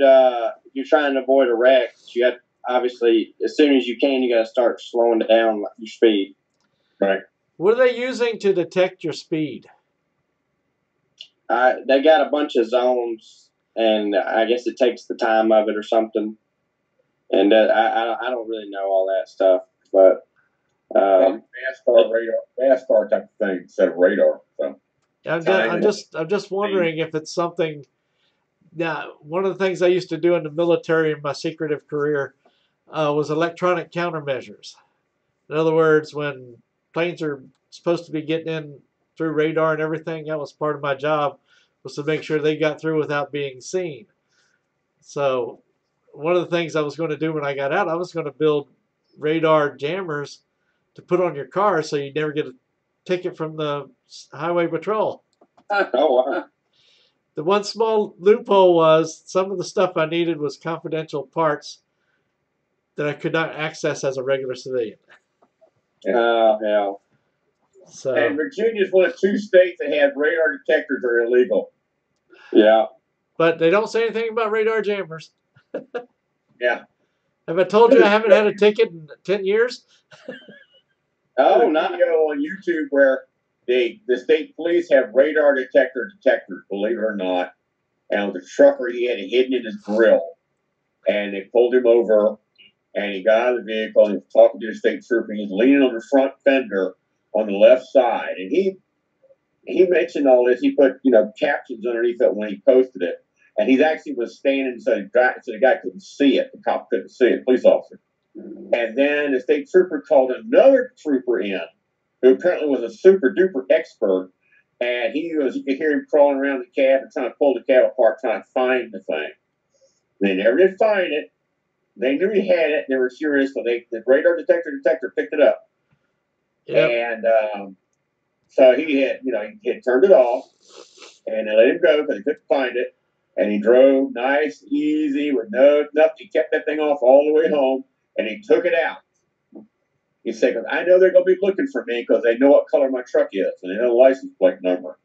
You're trying to avoid a wreck. You got obviously as soon as you can, you got to start slowing down your speed.
Right.
What are they using to detect your speed?
They got a bunch of zones, and I guess it takes the time of it or something. And I don't really know all that stuff, but
NASCAR type of thing instead of radar. So
I'm just wondering if it's something. Now, one of the things I used to do in the military in my secretive career was electronic countermeasures. In other words, when planes are supposed to be getting in through radar and everything, that was part of my job, was to make sure they got through without being seen. So one of the things I was going to do when I got out, I was going to build radar jammers to put on your car so you never get a ticket from the highway patrol.
Oh, wow.
The one small loophole was some of the stuff I needed was confidential parts that I could not access as a regular civilian.
Oh, hell.
So,
and Virginia's one of 2 states that have radar detectors that are illegal.
Yeah.
but they don't say anything about radar jammers.
Yeah.
Have I told you I haven't had a ticket in 10 years?
Oh,
a
no.
video on YouTube where the state police have radar detectors, believe it or not. And the trucker, he had it hidden in his grill. And they pulled him over, and he got out of the vehicle, and he was talking to the state trooper. He's leaning on the front fender on the left side. And he he mentioned all this. He put, captions underneath it when he posted it. And he actually was standing so the guy couldn't see it. The cop couldn't see it, police officer. And then the state trooper called another trooper in, who apparently was a super duper expert. And you could hear him crawling around the cab and trying to pull the cab apart, trying to find the thing. They never did find it. They knew he had it. They were curious, so the radar detector picked it up.
Yep.
And so he had turned it off, and they let him go because he couldn't find it. And he drove nice, easy, with nothing. He kept that thing off all the way home, and he took it out. He said, "Because I know they're going to be looking for me because they know what color my truck is, and they know the license plate number.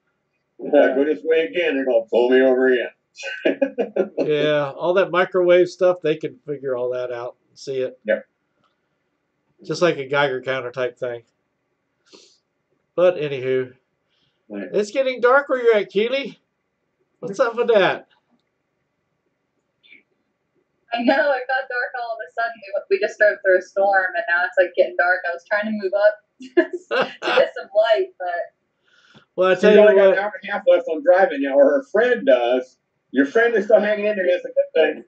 If I go this way again, they're going to pull me over again."
Yeah, all that microwave stuff, they can figure all that out and see it.
Yep.
Just like a Geiger counter type thing. But anywho,
Right.
It's getting dark where you're at, Keeley. What's up with that?
I know, it got dark all of a sudden. We just drove through a storm, and now it's like getting dark. I was trying to move up to get some light, but...
Well, I
She's
tell you
only got
what.
an hour and a half left on driving now, or her friend does. Your friend is still hanging in there. That's a good thing.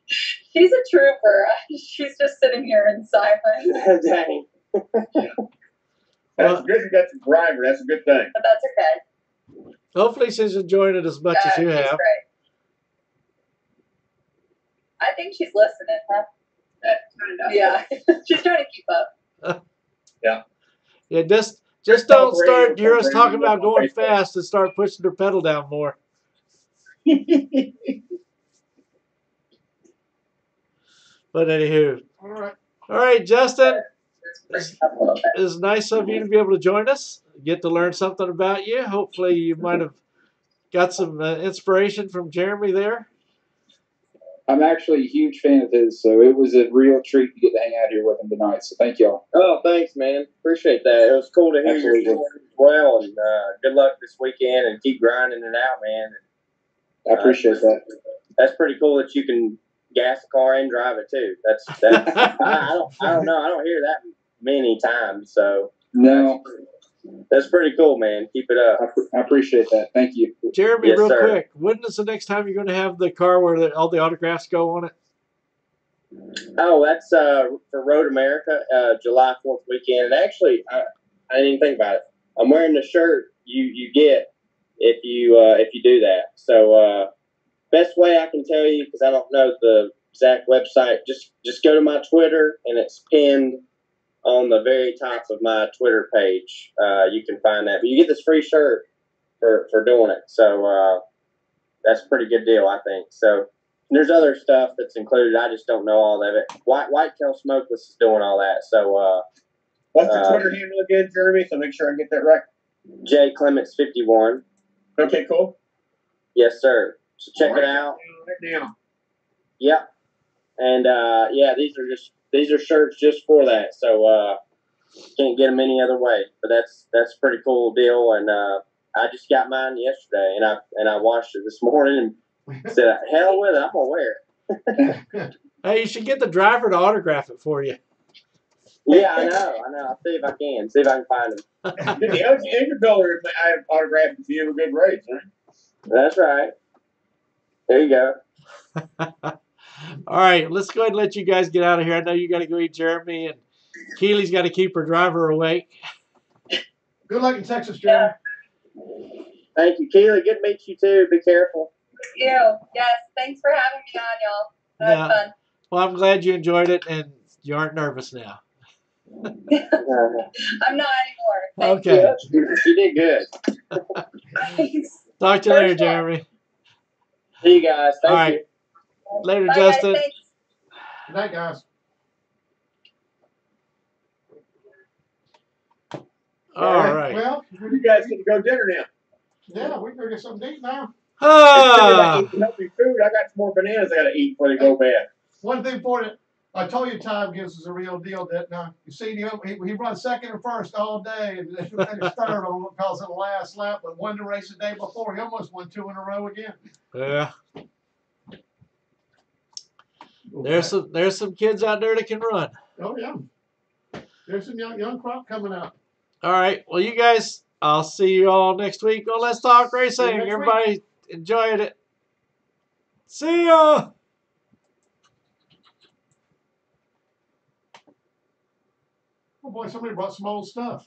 She's a trooper. She's just sitting here in silence.
Dang.
That's good. You got the driver. That's a good thing.
But that's okay.
Hopefully she's enjoying it as much as you
She's
have.
great. I think she's listening, huh? Yeah. She's trying to keep up.
Yeah.
Yeah, just don't start hear us talking about going fast and start pushing her pedal down more. But anywho.
All
right, Justin. It's nice of you to be able to join us. Get to learn something about you. Hopefully you might have got some inspiration from Jeremy there.
I'm actually a huge fan of his, so it was a real treat to get to hang out here with him tonight. So thank y'all.
Oh, thanks, man. Appreciate that. It was cool to hear your story as well, and good luck this weekend, and keep grinding it out, man.
I appreciate that.
That's pretty cool that you can gas a car and drive it too. That's I don't know. I don't hear that many times. So
no,
that's pretty cool, man. Keep it up.
I appreciate that. Thank you,
Jeremy.
Yes,
real
sir.
quick, when is the next time you're going to have the car where all the autographs go on it?
Oh, that's for Road America, July 4th weekend. And actually, I didn't even think about it. I'm wearing the shirt you get if you do that. So best way I can tell you, because I don't know the exact website, just go to my Twitter, and it's pinned on the very top of my Twitter page. You can find that. But you get this free shirt for doing it. So that's a pretty good deal, I think. So there's other stuff that's included. I just don't know all of it. Whitetail Smokeless is doing all that. So
what's the Twitter handle again, Jeremy? So make sure I get that right.
J Clements 51.
Okay, cool.
Yes, sir. So check it out.
Right now.
Yep. And these are shirts just for that. So can't get them any other way. But that's a pretty cool deal. And I just got mine yesterday, and I washed it this morning and said, "Hell with it, I'm gonna wear it."
Hey, you should get the driver to autograph it for you.
Yeah, I know. I'll see if I can find them.
The Angel Builder, I have autographed a few good rates, right?
That's right. There you go.
All right, let's go ahead and let you guys get out of here. I know you got to go eat Jeremy, and Keeley's got to keep her driver awake.
Good luck in Texas, Jeremy.
Thank you, Keeley. Good to meet you too. Be careful.
Thank you. Yes, thanks for having me on, y'all. That was fun.
Well, I'm glad you enjoyed it, and you aren't nervous now.
I'm not anymore. Thank
Okay.
You did good.
Thanks.
Talk to you later, Jeremy.
See you guys. Thank
All right.
you.
Later,
Bye,
Justin.
Guys, thanks.
Good night, guys.
All right.
Well,
You guys get to go dinner now.
yeah, we can go get something to eat now.
Instead of
Ah,
eating healthy food, I got some more bananas I got to eat before they go bad.
One thing important, I told you time gives us a real deal, didn't I? You see, he runs second and first all day, and finished third on because of the last lap, but won the race the day before. He almost won 2 in a row again.
yeah. There's some kids out there that can run.
Oh, yeah. There's some young crop coming out.
All right. Well, you guys, I'll see you all next week on Let's Talk Racing.
next week.
Everybody enjoyed it. See ya.
Oh boy, somebody brought some old stuff.